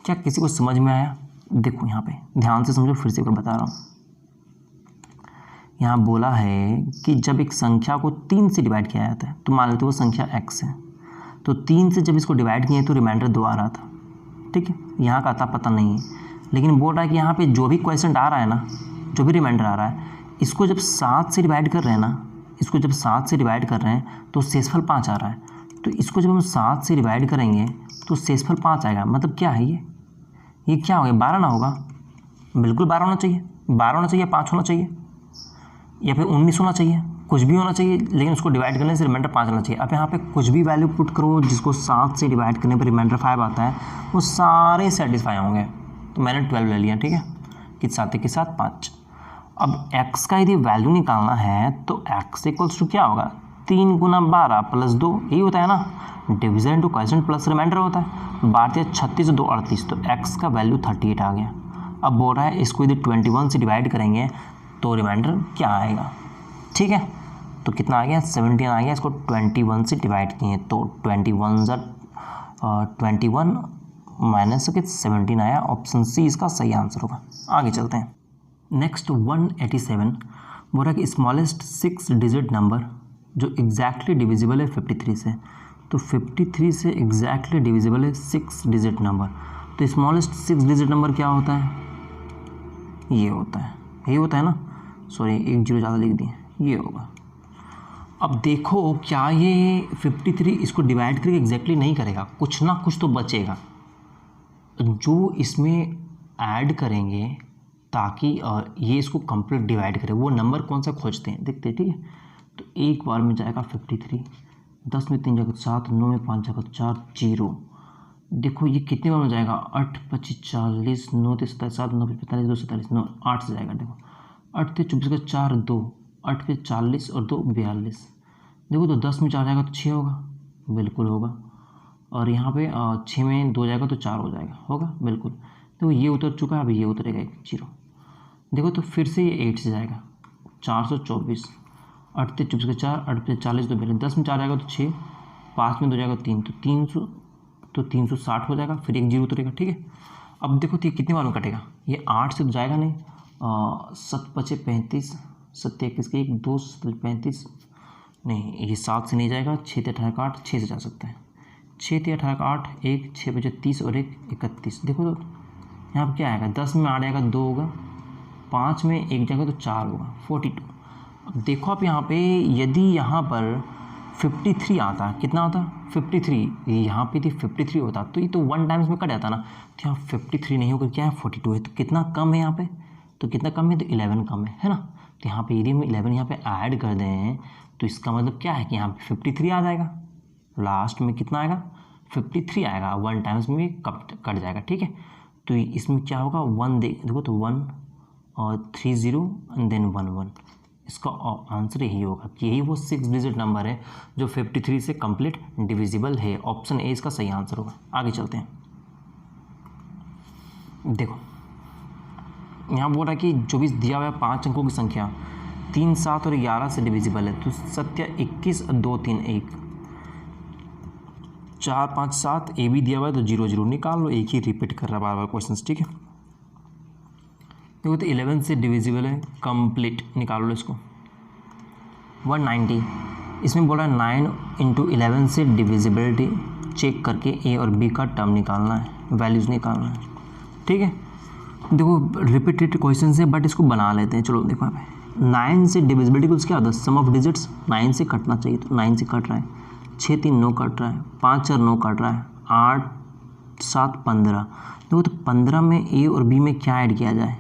क्या किसी को समझ में आया? देखो यहाँ पे ध्यान से समझो, फिर से एक बार बता रहा हूँ। यहाँ बोला है कि जब एक संख्या को 3 से डिवाइड किया जाता है, तो मान लेते वो संख्या x है, तो 3 से जब इसको डिवाइड किए तो रिमाइंडर 2 आ रहा था, ठीक है। यहाँ का आता पता नहीं है, लेकिन बोल रहा है कि यहाँ पे जो भी क्वेश्चन आ रहा है ना, जो भी रिमाइंडर आ रहा है, इसको जब 7 से डिवाइड कर रहे हैं ना, इसको जब 7 से डिवाइड कर रहे हैं तो शेषफल 5 आ रहा है। तो इसको जब हम 7 से डिवाइड करेंगे तो शेषफल 5 आएगा। मतलब क्या है ये क्या हो गया, 12 ना होगा? बिल्कुल 12 होना चाहिए, 12 होना चाहिए, 5 होना चाहिए, या फिर 19 होना चाहिए, कुछ भी होना चाहिए, लेकिन उसको डिवाइड करने से रिमाइंडर 5 आना चाहिए। अब यहाँ पे कुछ भी वैल्यू पुट करो जिसको 7 से डिवाइड करने पर रिमाइंडर 5 आता है, वो सारे सेटिस्फाई होंगे। तो मैंने 12 ले लिया, ठीक है, कि 7 के साथ 5। अब x का यदि वैल्यू निकालना है तो x इक्वल्स टू क्या होगा, 3 गुना 12 प्लस 2, यही होता है ना, division into quotient plus remainder होता है। 12 36 2 38, तो x का वैल्यू 38 आ गया। अब बोल रहा है इसको यदि 21 से डिवाइड करेंगे तो रिमाइंडर क्या आएगा, ठीक है। तो कितना आ गया, 17 आ गया। इसको 21 से डिवाइड किए तो 21 माइनस 17 आया। ऑप्शन सी इसका सही आंसर होगा। आगे चलते हैं। नेक्स्ट 187 बोल रहा है कि स्मॉलेस्ट 6 डिजिट नंबर जो एग्जैक्टली डिविजिबल है 53 से, तो 53 से एग्जैक्टली डिविजिबल है 6 डिजिट नंबर। तो स्मॉलेस्ट 6 डिजिट नंबर क्या होता है, ये होता है, यही होता है ना, सॉरी 1 0 ज़्यादा लिख दिए, ये होगा। अब देखो क्या ये 53 इसको डिवाइड करके एग्जैक्टली नहीं करेगा, कुछ ना कुछ तो बचेगा जो इसमें ऐड करेंगे ताकि ये इसको कंप्लीट डिवाइड करे। वो नंबर कौन सा खोजते हैं, देखते हैं, ठीक है। तो एक बार में जाएगा 53, 10 में 3 जगह 7, 9 में 5 जगह 4, 0। देखो ये कितने बार में जाएगा, 8 25 40, 9 3 27 7 9 45 2 47 9 8 से जाएगा। देखो 8 3 24 का 4 2, 8 पे 40 और 2 42। देखो तो 10 में 4 जाएगा तो 6 होगा, बिल्कुल होगा। और यहाँ पे 6 में 2 जाएगा तो 4 हो जाएगा, होगा बिल्कुल। देखो ये उतर चुका है, अभी ये उतरेगा 0। देखो तो फिर से ये 8 से जाएगा, 424, 8 3 24 का 4, 8 पे 40 2 42, 10 में 4 जाएगा तो 6, 5 में 2 जाएगा 3, तो 300, तो 360 हो जाएगा, फिर एक 0 उतरेगा, ठीक है। अब देखो तो ये कितने बार में कटेगा, ये 8 से तो जाएगा नहीं, 7 5 35, 7 21 के 1 2 35, नहीं ये 7 से नहीं जाएगा, 6 3 18 8, 6 से जा सकता है, 6 3 18 8 1 6 5 30 और 1 31। देखो तो यहाँ पर क्या आएगा, 10 में 8 आएगा 2 होगा, 5 में 1 जाएगा तो 4 होगा, 42। अब देखो आप यहाँ पे यदि यहाँ पर 53 आता, कितना आता 53, यहाँ पे थी 53 होता तो ये तो 1 टाइम्स में कट जाता ना। तो यहाँ 53 नहीं होकर क्या है 42 है, तो कितना कम है यहाँ पे, तो कितना कम है, तो 11 कम है ना। तो यहाँ पे यदि हम 11 यहाँ पे ऐड कर दें तो इसका मतलब क्या है कि यहाँ पे 53 आ जाएगा, लास्ट में कितना आएगा 53 आएगा, 1 टाइम्स में भी कट जाएगा, ठीक है। तो इसमें क्या होगा 1 देखो तो 1 और 3 0 एंड देन 1 1, इसका आंसर यही होगा कि यही वो 6 डिजिट नंबर है जो 53 से कंप्लीट डिविजिबल है। ऑप्शन ए इसका सही आंसर होगा। आगे चलते हैं। देखो यहाँ बोल रहा है कि जो भी दिया हुआ है 5 अंकों की संख्या 3 7 और 11 से डिविजिबल है, तो सत्य 21 2 3 1 4 5 7 ए भी दिया हुआ है, तो 0 0 निकाल लो, एक ही रिपीट कर रहा है बार बार क्वेश्चन, ठीक है। देखो तो 11 से डिविजिबल है, कंप्लीट निकाल लो इसको। 190, इसमें बोला 9 × 11 से डिविजिबिलिटी चेक करके ए और बी का टर्म निकालना है, वैल्यूज़ निकालना है, ठीक है। देखो रिपीटेड क्वेश्चन है बट इसको बना लेते हैं। चलो देखो यहाँ पे 9 से डिविजिबिलिटी कुछ क्या होता है, सम ऑफ डिजिट्स 9 से कटना चाहिए, तो 9 से कट रहा है, 6 3 9 कट रहा है, 5 4 9 कट रहा है, 8 7 15। देखो तो 15 में ए और बी में क्या ऐड किया जाए,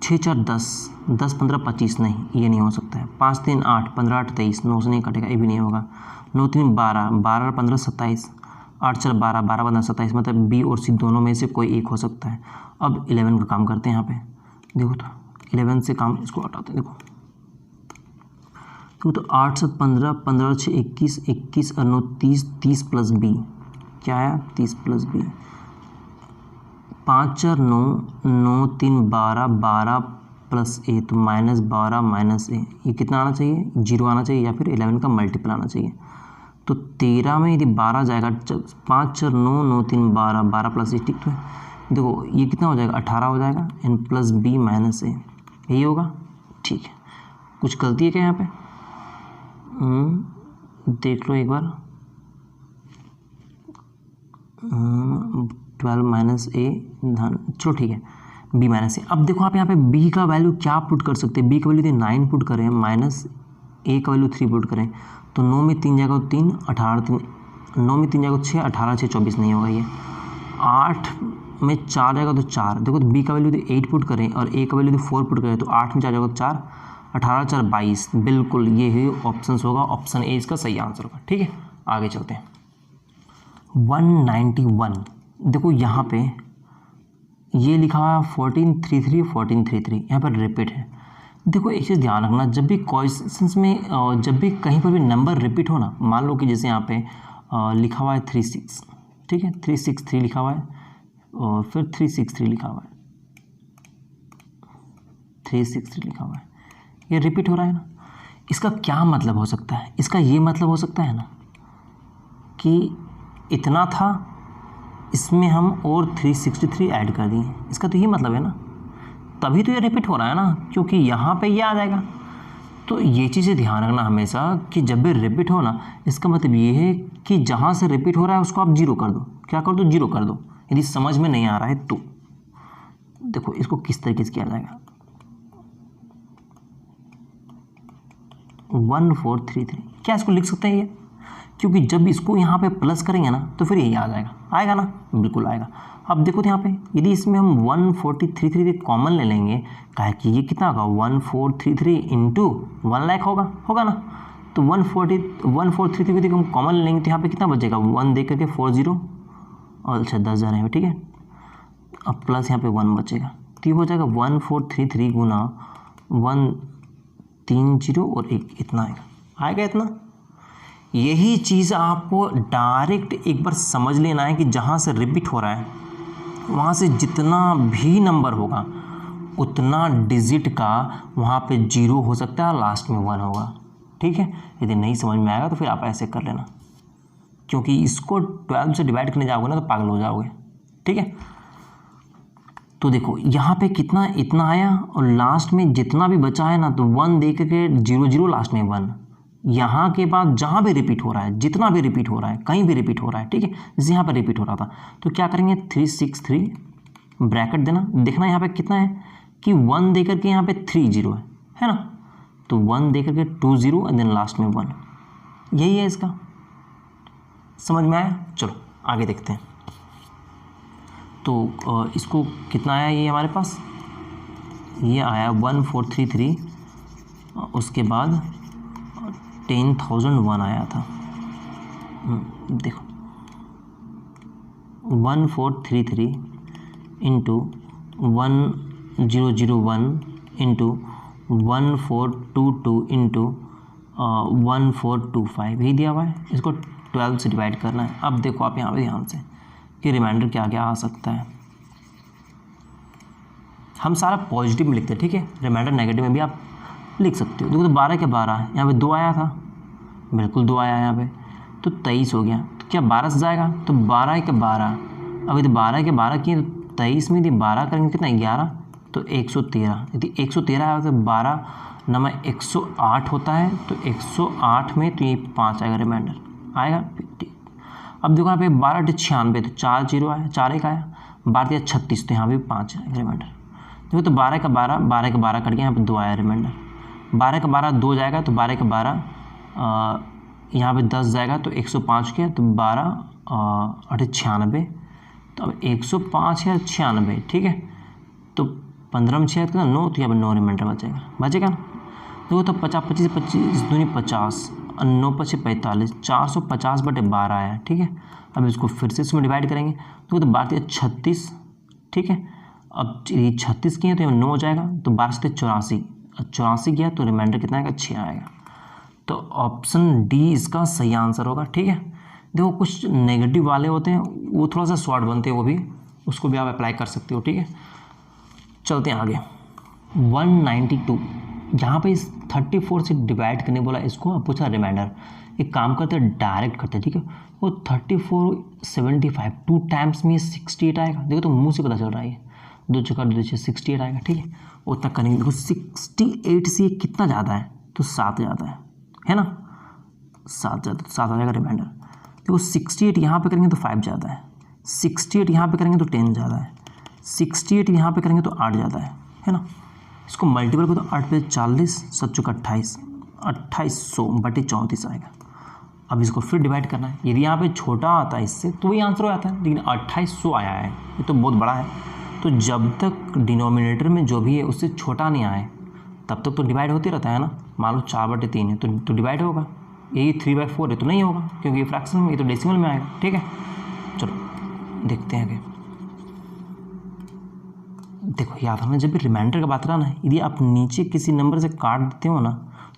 6 4 10 10 15 25, नहीं ये नहीं हो सकता है। 5 3 8 15 8 23, 9 से नहीं कटेगा, ये भी नहीं होगा। 9 3 12 12 15 27, 8 4 12 12 15 27, मतलब बी और सी दोनों में से कोई एक हो सकता है। अब 11 का काम करते हैं यहाँ पे। देखो तो 11 से काम इसको हटाते हैं। देखो तो 8 7 15 15 6 21 21 और 9 30 30 प्लस बी क्या है 30 प्लस बी। 5 4 9 9 3 12 12 प्लस ए, तो -12 माइनस ए, ये कितना आना चाहिए 0 आना चाहिए या फिर 11 का मल्टीपल आना चाहिए। तो 13 में यदि 12 जाएगा, 5 4 9 9 3 12 12 प्लस ए, ठीक तो है। देखो ये कितना हो जाएगा 18 हो जाएगा n प्लस बी माइनस ए, यही होगा। ठीक है, कुछ गलती है क्या यहाँ पे? देख लो एक बार। 12 माइनस ए धन, चलो ठीक है, बी माइनस ए। अब देखो आप यहाँ पे बी का वैल्यू क्या पुट कर सकते हैं? बी का वैल्यू 9 पुट करें, माइनस ए का वैल्यू 3 पुट करें, तो 9 में 3 जाएगा तो 3, 18 3, 9 में 3 जाएगा तो 6, 18 6 24 नहीं होगा ये। 8 में 4 जाएगा तो 4। देखो तो बी का वैल्यू 8 पुट करें और ए का वैल्यू 4 पुट करें, तो 8 में 4 जाएगा तो 4, 18 4 22। बिल्कुल ये ही ऑप्शन होगा, ऑप्शन ए इसका सही आंसर होगा। ठीक है, आगे चलते हैं। 191, देखो यहाँ पे ये लिखा हुआ है 1433 1433, यहाँ पर रिपीट है। देखो एक चीज़ ध्यान रखना, जब भी क्वेश्चंस में जब भी कहीं पर भी नंबर रिपीट हो ना, मान लो कि जैसे यहाँ पे लिखा हुआ है 36, ठीक है 363 लिखा हुआ है और फिर 363 लिखा हुआ है, 363 लिखा हुआ है, ये रिपीट हो रहा है ना। इसका क्या मतलब हो सकता है? इसका ये मतलब हो सकता है ना कि इतना था, इसमें हम और 363 ऐड कर दिए, इसका तो ये मतलब है ना, तभी तो ये रिपीट हो रहा है ना, क्योंकि यहाँ पे ये आ जाएगा। तो ये चीज़ें ध्यान रखना हमेशा कि जब भी रिपीट हो ना, इसका मतलब ये है कि जहाँ से रिपीट हो रहा है उसको आप जीरो कर दो। क्या कर दो? जीरो कर दो। यदि समझ में नहीं आ रहा है तो देखो इसको किस तरीके से किया जाएगा। 1433, क्या इसको लिख सकते हैं ये? क्योंकि जब इसको यहाँ पे प्लस करेंगे ना तो फिर यही आ जाएगा, आएगा ना, बिल्कुल आएगा। अब देखो तो यहाँ पे यदि इसमें हम 1433 कॉमन ले लेंगे, कहा कि ये कितना होगा 1433 इंटू 1 लाख होगा ना। तो 1433 यदि हम कॉमन ले लेंगे तो यहाँ पे कितना बचेगा? 1 दे करके 40 और अच्छा 10,000 है, ठीक है। अब प्लस यहाँ पे 1 बचेगा, तो ये हो जाएगा 1433 गुना 130 और 1, इतना आएगा इतना। यही चीज़ आपको डायरेक्ट एक बार समझ लेना है कि जहाँ से रिपीट हो रहा है वहाँ से जितना भी नंबर होगा उतना डिजिट का वहाँ पे 0 हो सकता है, लास्ट में 1 होगा। ठीक है, यदि नहीं समझ में आएगा तो फिर आप ऐसे कर लेना, क्योंकि इसको 12 से डिवाइड करने जाओगे ना तो पागल हो जाओगे। ठीक है, तो देखो यहाँ पे कितना, इतना आया और लास्ट में जितना भी बचा है ना तो 1 दे करके 0 0 लास्ट में 1। यहाँ के बाद जहाँ भी रिपीट हो रहा है, जितना भी रिपीट हो रहा है, कहीं भी रिपीट हो रहा है, ठीक है, जैसे यहाँ पर रिपीट हो रहा था तो क्या करेंगे 363 ब्रैकेट देना, देखना यहाँ पे कितना है कि 1 दे करके यहाँ पे 3 0 है ना, तो 1 दे करके 2 0 एंड देन लास्ट में 1, यही है इसका। समझ में आया? चलो आगे देखते हैं। तो इसको कितना आया ये हमारे पास, ये आया 1433, उसके बाद 10,001 आया था। देखो 1433 इंटू 1001 इंटू 1422 इंटू 1425, यही दिया हुआ है। इसको 12 से डिवाइड करना है। अब देखो आप यहाँ पे ध्यान से कि रिमाइंडर क्या क्या आ सकता है। हम सारा पॉजिटिव में लिखते हैं, ठीक है, रिमाइंडर नेगेटिव में भी आप लिख सकते हो। देखो तो 12 के 12 यहाँ पे 2 आया था, बिल्कुल 2 आया यहाँ पे, तो 23 हो गया। तो क्या 12 से जाएगा? तो 12 के 12, अब यदि 12 के 12 किए तो 23 में यदि 12 करेंगे कितना 11, तो 113। यदि 113 आया तो 12 नंबर 108 होता है, तो 108 में तो ये 5 आएगा, रिमाइंडर आएगा। अब देखो यहाँ पे 12 × 96, तो 4 0 आया, 4 1 आया, 12 × 36, तो यहाँ भी 5 आएगा, रिमाइंडर। देखो तो 12 का 12, 12 के 12 कट गया, यहाँ पे 2 आया, रिमाइंडर। 12 का 12 2 जाएगा, तो 12 के 12 यहाँ पे 10 जाएगा, तो 105 किया, तो 12 8 96, तो अब 105 या 96, ठीक है, तो 15 में 6 9, तो यहाँ पर 9 रिमाइंडर बचेगा ना। देखो तो 50 25 25 दूनी 50 और 9 5 45, 450/12 आया, ठीक है। अब इसको फिर से इसमें डिवाइड करेंगे, देखो तो 12 36, ठीक है। अब ये 36 किए तो ये 9 हो जाएगा, तो 12 से 84, 84 गया तो रिमाइंडर कितना आएगा? 6 आएगा। तो ऑप्शन डी इसका सही आंसर होगा। ठीक है, देखो कुछ नेगेटिव वाले होते हैं वो थोड़ा सा शॉर्ट बनते हैं, वो भी उसको भी आप अप्लाई कर सकते हो। ठीक है, चलते हैं आगे। 192, यहाँ पे इस 34 से डिवाइड करने बोला, इसको अब पूछा रिमाइंडर, एक काम करते हैं, डायरेक्ट करते हैं, ठीक है। वो 3475 2 टाइम्स में 68 आएगा। देखो तो मुंह से पता चल रहा है, 2 चौका 2 68 आएगा, ठीक है। उतना करेंगे। देखो 68 से कितना ज़्यादा है, तो 7 ज़्यादा है ना, 7 ज़्यादा, तो 7 आ जाएगा रिमाइंडर। देखो 68 यहाँ पे करेंगे तो 5 ज़्यादा है, 68 यहाँ पे करेंगे तो 10 ज़्यादा है, 68 यहाँ पे करेंगे तो 8 ज़्यादा है ना। इसको मल्टीपल करो तो 8 पे 40, 7 चौका 28, 2800/34 आएगा। अब इसको फिर डिवाइड करना है। यदि यहाँ पे छोटा आता है इससे तो वही आंसर हो जाता है, लेकिन 2800 आया है, ये तो बहुत बड़ा है। तो जब तक डिनोमिनेटर में जो भी है उससे छोटा नहीं आए तब तक तो डिवाइड होते रहता है ना। मान लो 4/3 है तो डिवाइड होगा। यही 3/4 है तो नहीं होगा, क्योंकि ये फ्रैक्शन में, ये तो डेसिमल में आएगा, ठीक है। चलो देखते हैं आगे। देखो याद रखना, जब भी रिमाइंडर का बात रहा ना, यदि आप नीचे किसी नंबर से काट देते हो ना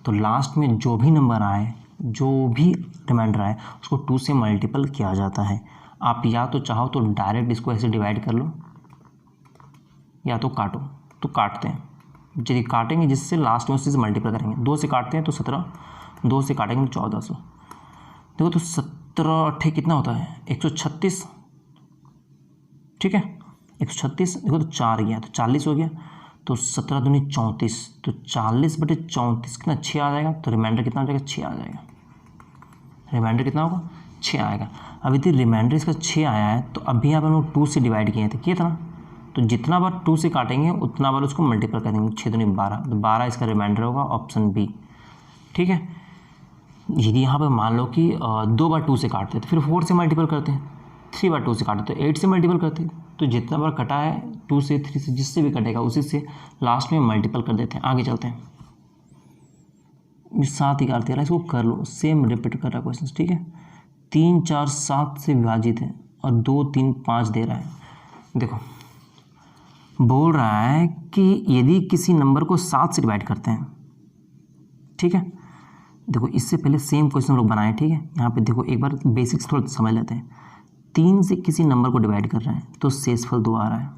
तो लास्ट में जो भी नंबर आए, जो भी रिमाइंडर आए, उसको 2 से मल्टीपल किया जाता है। आप या तो चाहो तो डायरेक्ट इसको ऐसे डिवाइड कर लो, या तो काटो, तो काटते हैं। यदि काटेंगे जिससे लास्ट में उसी से मल्टीपल करेंगे, 2 से काटते हैं तो 17, 2 से काटेंगे तो 1400। देखो तो 17 अट्ठे कितना होता है, 136, ठीक है, 136। देखो तो 4 गया तो 40 हो गया, तो 17 दूनी 34, तो 40/34 कितना, 6 आ जाएगा। तो रिमाइंडर कितना हो जाएगा, 6 आ जाएगा। रिमाइंडर कितना होगा, 6 आएगा। अब यदि रिमाइंडर इसका 6 आया है तो अभी आप लोग 2 से डिवाइड किए था ना, तो जितना बार 2 से काटेंगे उतना बार उसको मल्टीपल कर देंगे। 6 दूनी 12, तो 12 इसका रिमाइंडर होगा, ऑप्शन बी, ठीक है। यदि यहाँ पर मान लो कि 2 बार 2 से काटते हैं तो फिर 4 से मल्टीपल करते हैं, 3 बार 2 से काटते तो 8 से मल्टीपल करते हैं। तो जितना बार कटा है 2 से 3 से जिससे भी कटेगा उसी से लास्ट में मल्टीपल कर देते हैं। आगे चलते हैं। 7 11 13, इसको कर लो, सेम रिपीट कर रहा है क्वेश्चन, ठीक है। 3 4 7 से विभाजित है और 2 3 5 दे रहा है। देखो बोल रहा है कि यदि किसी नंबर को 7 से डिवाइड करते हैं, ठीक है। देखो इससे पहले सेम क्वेश्चन लोग बनाए, ठीक है। यहाँ पे देखो एक बार बेसिक्स थोड़ा समझ लेते हैं। 3 से किसी नंबर को डिवाइड कर रहे हैं तो शेषफल 2 आ रहा है,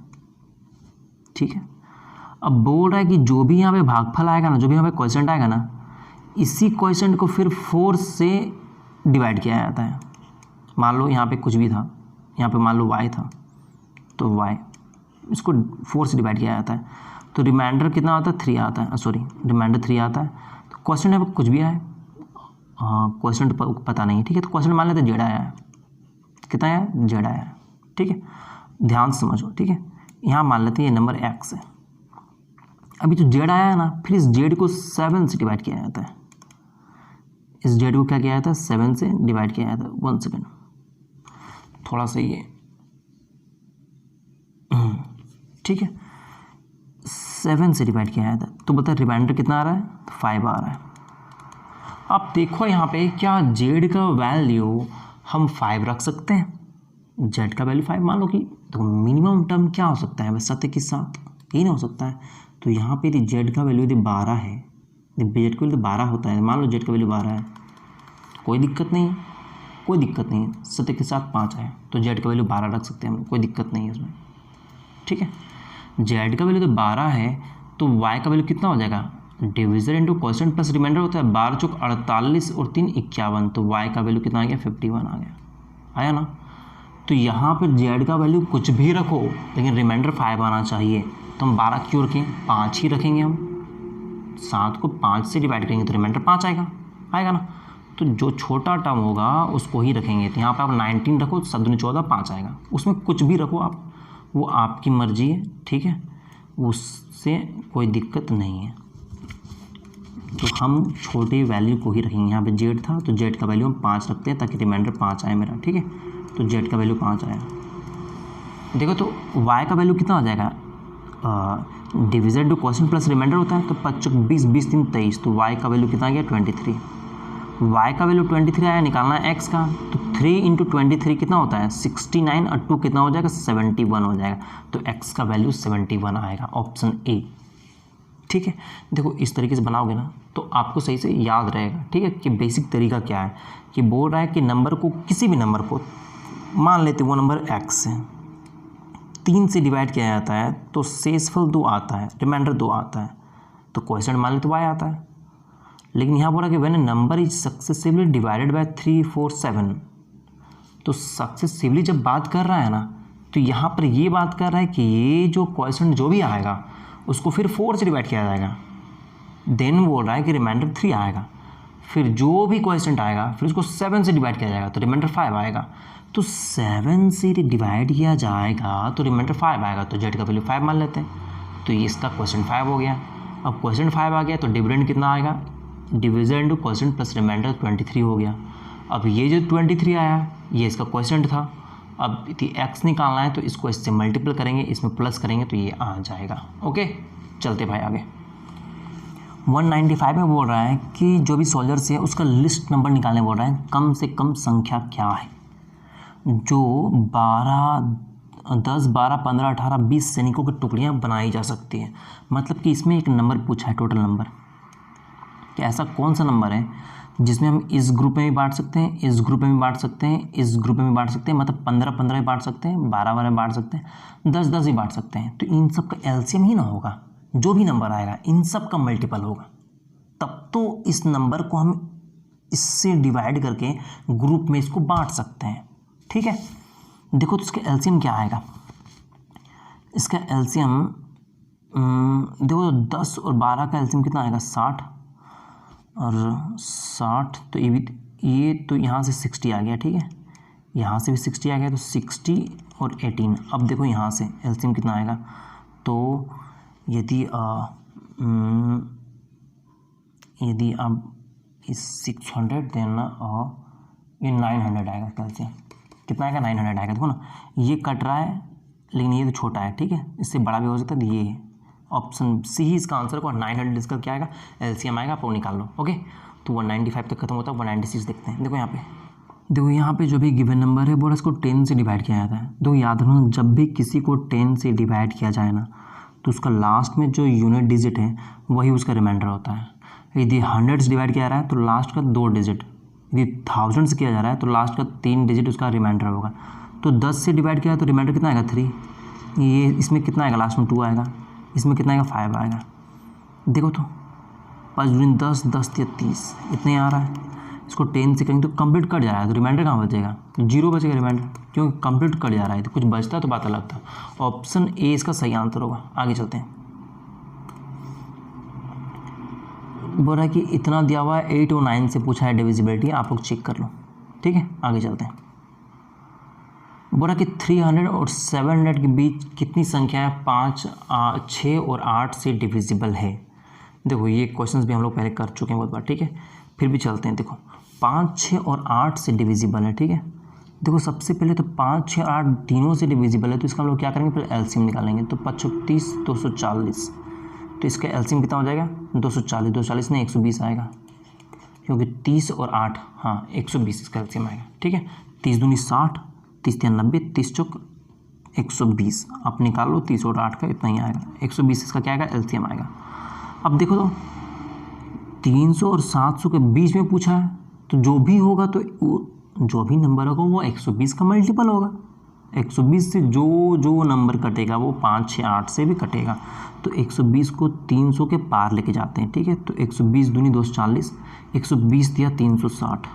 ठीक है। अब बोल रहा है कि जो भी यहाँ पे भागफल आएगा ना, जो भी यहाँ पे क्वोशिएंट आएगा ना, इसी क्वोशिएंट को फिर 4 से डिवाइड किया जाता है। मान लो यहाँ पे कुछ भी था, यहाँ पे मान लो y था, तो y इसको 4 से डिवाइड किया जाता है। तो रिमाइंडर कितना आता है, 3 आता है, सॉरी रिमाइंडर 3 आता है। तो क्वोशिएंट यहाँ पर कुछ भी आए, हाँ क्वोशिएंट पता नहीं है, ठीक है। तो क्वोशिएंट मान लेते जेड आया है, कितना है, जेड आया है, ठीक है। ध्यान से समझो, ठीक है। यहाँ मान लेते हैं ये नंबर x है। अभी जो जेड आया है ना, फिर इस जेड को 7 से डिवाइड किया जाता है। इस जेड को क्या किया जाता है, 7 से डिवाइड किया जाता है। 1 सेकेंड, थोड़ा सा ये, ठीक है, 7 से डिवाइड किया जाता है। तो बता रिमाइंडर कितना आ रहा है, 5 आ रहा है। अब देखो यहाँ पे क्या जेड का वैल्यू हम 5 रख सकते हैं, जेड का वैल्यू 5 मान लो कि, तो मिनिमम टर्म क्या हो सकता है, बस 7 के साथ यही ना हो सकता है। तो यहाँ पे यदि जेड का वैल्यू यदि 12 है, जेड का वैल्यू 12 होता है, मान लो जेड का वैल्यू 12 है, तो कोई दिक्कत नहीं है, कोई दिक्कत नहीं है। 7 के साथ 5 है तो जेड का वैल्यू 12 रख सकते हैं हम, कोई दिक्कत नहीं है उसमें, ठीक है। जेड का वैल्यू तो 12 है तो वाई का वैल्यू कितना हो जाएगा, division into quotient plus remainder होता है। 12 चौक 48 और 3 51, तो वाई का वैल्यू कितना आ गया, 51 आ गया, आया ना। तो यहाँ पर जेड का वैल्यू कुछ भी रखो लेकिन रिमाइंडर 5 आना चाहिए। तो हम 12 क्यों रखें, 5 ही रखेंगे हम। 7 को 5 से डिवाइड करेंगे तो रिमाइंडर 5 आएगा ना। तो जो छोटा टर्म होगा उसको ही रखेंगे। तो यहाँ पर आप 19 रखो, 7 दूनी 14, 5 आएगा। उसमें कुछ भी रखो आप, वो आपकी मर्जी है, ठीक है, उससे कोई दिक्कत नहीं है। तो हम छोटी वैल्यू को ही रखेंगे। यहाँ पे जेड था तो जेड का वैल्यू हम 5 रखते हैं ताकि रिमाइंडर 5 आए मेरा, ठीक है। तो जेड का वैल्यू 5 आया। देखो तो वाई का वैल्यू कितना आ जाएगा, division to quotient plus remainder होता है, तो 5 चौक 20, 20 3 23, तो वाई का वैल्यू कितना आ गया, 23। वाई का वैल्यू 23 आया, निकालना है एक्स का। तो 3 इंटू 23 कितना होता है, 69 और 2 कितना हो जाएगा, 71 हो जाएगा। तो एक्स का वैल्यू 71 आएगा, ऑप्शन ए, ठीक है। देखो इस तरीके से बनाओगे ना तो आपको सही से याद रहेगा, ठीक है, कि बेसिक तरीका क्या है। कि बोल रहा है कि नंबर को, किसी भी नंबर को मान लेते वो नंबर एक्स है, 3 से डिवाइड किया जाता है तो शेषफल 2 आता है, रिमाइंडर 2 आता है। तो क्वोशिएंट मान लेते y आता है, लेकिन यहाँ बोला कि when a number is successively divided by 3, 4, 7, तो सक्सेसिवली जब बात कर रहा है ना, तो यहाँ पर ये बात कर रहा है कि ये जो क्वेश्चन जो भी आएगा उसको फिर 4 से डिवाइड किया जाएगा, देन बोल रहा है कि रिमाइंडर 3 आएगा, फिर जो भी क्वेश्चन आएगा फिर उसको 7 से डिवाइड किया जाएगा तो रिमाइंडर 5 आएगा। तो 7 से डिवाइड किया जाएगा तो रिमाइंडर 5 आएगा, तो जेड का वैल्यू 5 मान लेते हैं, तो ये इसका क्वेश्चन 5 हो गया। अब क्वेश्चन 5 आ गया तो डिविडेंड कितना आएगा, division into question plus remainder 23 हो गया। अब ये जो 23 आया ये इसका क्वेश्चन था, अब एक्स निकालना है तो इसको इससे मल्टीपल करेंगे, इसमें प्लस करेंगे तो ये आ जाएगा। ओके, चलते भाई आगे। 195 में बोल रहा है कि जो भी सोल्जर्स है उसका लिस्ट नंबर निकालने बोल रहा है, कम से कम संख्या क्या है जो 10, 12, 15, 18, 20 सैनिकों की टुकड़ियाँ बनाई जा सकती है। मतलब कि इसमें एक नंबर पूछा है, टोटल नंबर, कि ऐसा कौन सा नंबर है जिसमें हम इस ग्रुप में भी बांट सकते हैं, इस ग्रुप में भी बांट सकते हैं, इस ग्रुप में भी बांट सकते हैं, मतलब 15, 15 भी बांट सकते हैं, 12, 12 बांट सकते हैं, 10, 10 भी बांट सकते हैं। तो इन सब का एलसीएम ही ना होगा, जो भी नंबर आएगा इन सब का मल्टीपल होगा, तब तो इस नंबर को हम इससे डिवाइड करके ग्रुप में इसको बांट सकते हैं। ठीक है, देखो तो इसका एलसीएम क्या आएगा। इसका एलसीएम देखो 10 और 12 का एलसीएम कितना आएगा, 60 और 60, तो ये तो यहाँ से 60 आ गया। ठीक है, यहाँ से भी 60 आ गया, तो 60 और 18। अब देखो यहाँ से एलसीएम कितना आएगा, तो यदि आप इस 600 देना और ये 900 आएगा, कैसे कितना आएगा, 900 आएगा। देखो ना ये कट रहा है लेकिन ये तो छोटा है, ठीक है, इससे बड़ा भी हो सकता है। ये ऑप्शन सी ही इसका आंसर को 900 इसका क्या आएगा, एलसीएम आएगा, आप वो निकाल लो। ओके, तो 195 तक खत्म होता है, 196 देखते हैं। देखो यहाँ पे जो भी गिवन नंबर है वो इसको 10 से डिवाइड किया जाता है। देखो याद रखना, जब भी किसी को 10 से डिवाइड किया जाए ना तो उसका लास्ट में जो यूनिट डिजिट है वही उसका रिमाइंडर होता है। यदि 100 से डिवाइड किया जा रहा है तो लास्ट का 2 डिजिट, यदि 1000 से किया जा रहा है तो लास्ट का 3 डिजिट उसका रिमाइंडर होगा। तो 10 से डिवाइड किया तो रिमाइंडर कितना आएगा, 3। ये इसमें कितना आएगा, लास्ट में 2 आएगा, इसमें कितना आएगा, 5 आएगा। देखो तो 5 दूनी 10, 10 या 30 इतने आ रहा है। इसको 10 से करेंगे तो कंप्लीट कट जा रहा है, तो रिमाइंडर कहाँ बचेगा, 0 बचेगा रिमाइंडर, क्योंकि कंप्लीट कट जा रहा है। तो कुछ बचता है तो बात अलग था। ऑप्शन ए इसका सही आंसर होगा। आगे चलते हैं। बोल रहा है कि इतना दिया हुआ है, 8 और 9 से पूछा है डिविजिबिलिटी, आप लोग चेक कर लो। ठीक है, आगे चलते हैं। बोल रहा है कि 300 और 700 के बीच कितनी संख्या है 5, 6 और 8 से डिविजिबल है। देखो ये क्वेश्चंस भी हम लोग पहले कर चुके हैं बहुत बार, ठीक है, फिर भी चलते हैं। देखो 5, 6 और 8 से डिविजिबल है, ठीक है। देखो सबसे पहले तो 5, 6, 8 तीनों से डिविजिबल है, तो इसका हम लोग क्या करेंगे, पहले एलसीएम निकालेंगे। तो 5 30, 240, तो इसका एलसीएम कितना हो जाएगा, 240, 240 नहीं 120 आएगा, क्योंकि 30 और 8, हाँ 120 इसका एलसीएम आएगा। ठीक है, 30 दूनी 60, 30 या 90, 30 चौक 120, आप निकाल लो 30 और 8 का इतना ही आएगा, 120 इसका क्या आएगा, एलसीएम आएगा। अब देखो तो 300 और 700 के बीच में पूछा है, तो जो भी होगा तो जो भी नंबर होगा वो 120 का मल्टीपल होगा। 120 से जो नंबर कटेगा वो 5, 6, 8 से भी कटेगा। तो 120 को 300 के पार लेके जाते हैं, ठीक है। तो 120 दूनी 240, 120 दिया 360,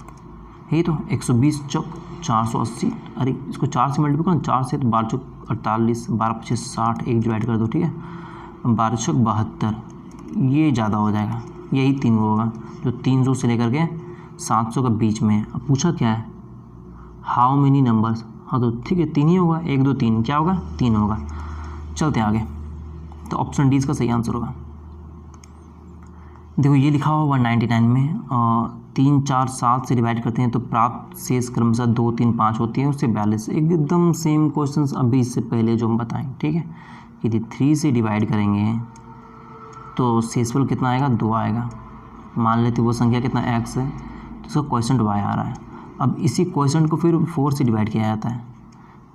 यही तो 120 चौक 480, अरे इसको 4 से मल्टीपल करो, 4 से तो 12 चौक 48, 12 पच्चीस 60, एक डिवाइड कर दो, ठीक है, 12 चौक 72, ये ज़्यादा हो जाएगा, यही 3 होगा जो 300 से लेकर के 700 के बीच में। अब पूछा क्या है, हाउ मेनी नंबर्स, हाँ तो ठीक है 3 ही होगा, 1 2 3 क्या होगा, 3 होगा। चलते हैं आगे, तो ऑप्शन डी इसका सही आंसर होगा। देखो ये लिखा हुआ 199 में 3, 4, 7 से डिवाइड करते हैं तो प्राप्त शेष क्रमशः 2, 3, 5 होती है, उससे 42। एकदम सेम क्वेश्चंस अभी इससे पहले जो हम बताएं, ठीक है। यदि 3 से डिवाइड करेंगे तो शेषफल कितना आएगा, 2 आएगा। मान लेते वो संख्या कितना x है, तो इसका क्वेश्चन y आ रहा है। अब इसी क्वेश्चन को फिर 4 से डिवाइड किया जाता है,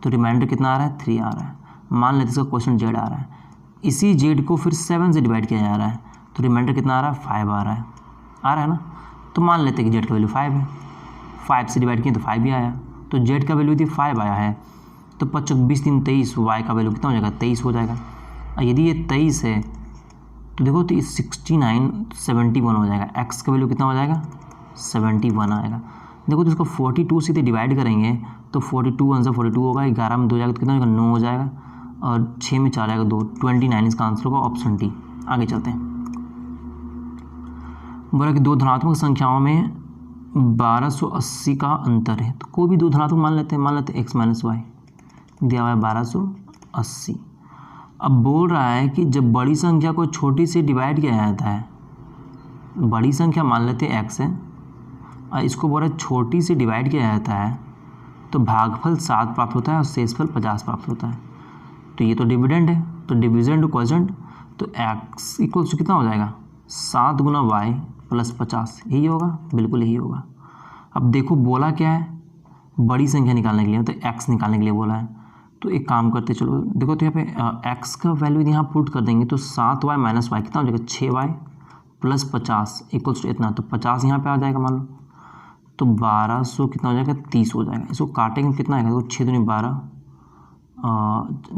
तो रिमाइंडर कितना आ रहा है, 3 आ रहा है। मान लेते इसका क्वेश्चन z आ रहा है, इसी z को फिर 7 से डिवाइड किया जा रहा है, तो रिमाइंडर कितना आ रहा है, 5 आ रहा है ना। तो मान लेते हैं कि z का वैल्यू 5 है, 5 से डिवाइड किए तो 5 भी आया, तो z का वैल्यू यदि 5 आया है तो 25 20 3 23, y का वैल्यू कितना हो जाएगा, 23 हो जाएगा। और यदि ये 23 है तो देखो तो 69 71 हो जाएगा, x का वैल्यू कितना हो जाएगा 71 आएगा। देखो तो इसको 42 से डिवाइड करेंगे तो 42 आंसर 42 होगा, 11 में 2 जाएगा तो कितना हो जाएगा 9 हो जाएगा, और 6 में 4 जाएगा 2, 29 इसका आंसर होगा, ऑप्शन डी। आगे चलते हैं। बोला कि दो धनात्मक संख्याओं में 1280 का अंतर है, तो कोई भी दो धनात्मक मान लेते हैं x माइनस वाई, दिया हुआ है 1280। अब बोल रहा है कि जब बड़ी संख्या को छोटी से डिवाइड किया जाता है, बड़ी संख्या मान लेते हैं x है और इसको बोल रहा है छोटी से डिवाइड किया जाता है, तो भागफल 7 प्राप्त होता है और शेषफल 50 प्राप्त होता है। तो ये तो डिविडेंड है, तो डिविजन टू क्वोशेंट, तो x इक्वल्स कितना हो जाएगा 7 गुना वाई प्लस 50, यही होगा, बिल्कुल यही होगा। अब देखो बोला क्या है, बड़ी संख्या निकालने के लिए, तो x निकालने के लिए बोला है। तो एक काम करते चलो, देखो तो यहाँ पे x का वैल्यू यहाँ पुट कर देंगे, तो 7y माइनस वाई कितना हो जाएगा 6y प्लस 50 इक्वल्स टू इतना, तो 50 यहाँ पे आ जाएगा मान लो, तो 1200 कितना हो जाएगा 30 हो जाएगा। इसको काटेंगे कितना आएगा, तो 6 दूनी 12,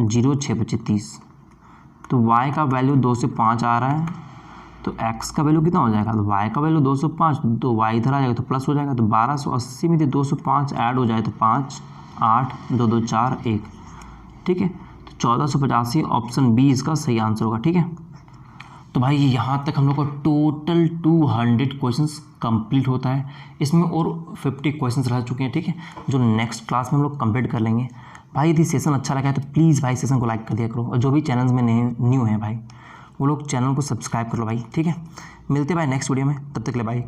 0 6 25 30, तो y का वैल्यू 2 से 5 आ रहा है, तो x का वैल्यू कितना हो जाएगा, तो y का वैल्यू 205, तो y इधर आ जाएगा तो प्लस हो जाएगा, तो 1280 में 205 ऐड हो जाए तो 5 8 2 2 4 1, ठीक है। तो 1485 ऑप्शन बी इसका सही आंसर होगा, ठीक है। तो भाई यहाँ तक हम लोग का टोटल 200 क्वेश्चंस कंप्लीट होता है, इसमें और 50 क्वेश्चंस रह चुके हैं, ठीक है, जो नेक्स्ट क्लास में हम लोग कंप्लीट कर लेंगे। भाई यदि सेशन अच्छा लगा है तो प्लीज़ भाई सेशन को लाइक कर दिया करो, और जो भी चैनल्स में न्यू हैं भाई वो लोग चैनल को सब्सक्राइब कर लो भाई, ठीक है। मिलते हैं भाई नेक्स्ट वीडियो में, तब तक के लिए भाई।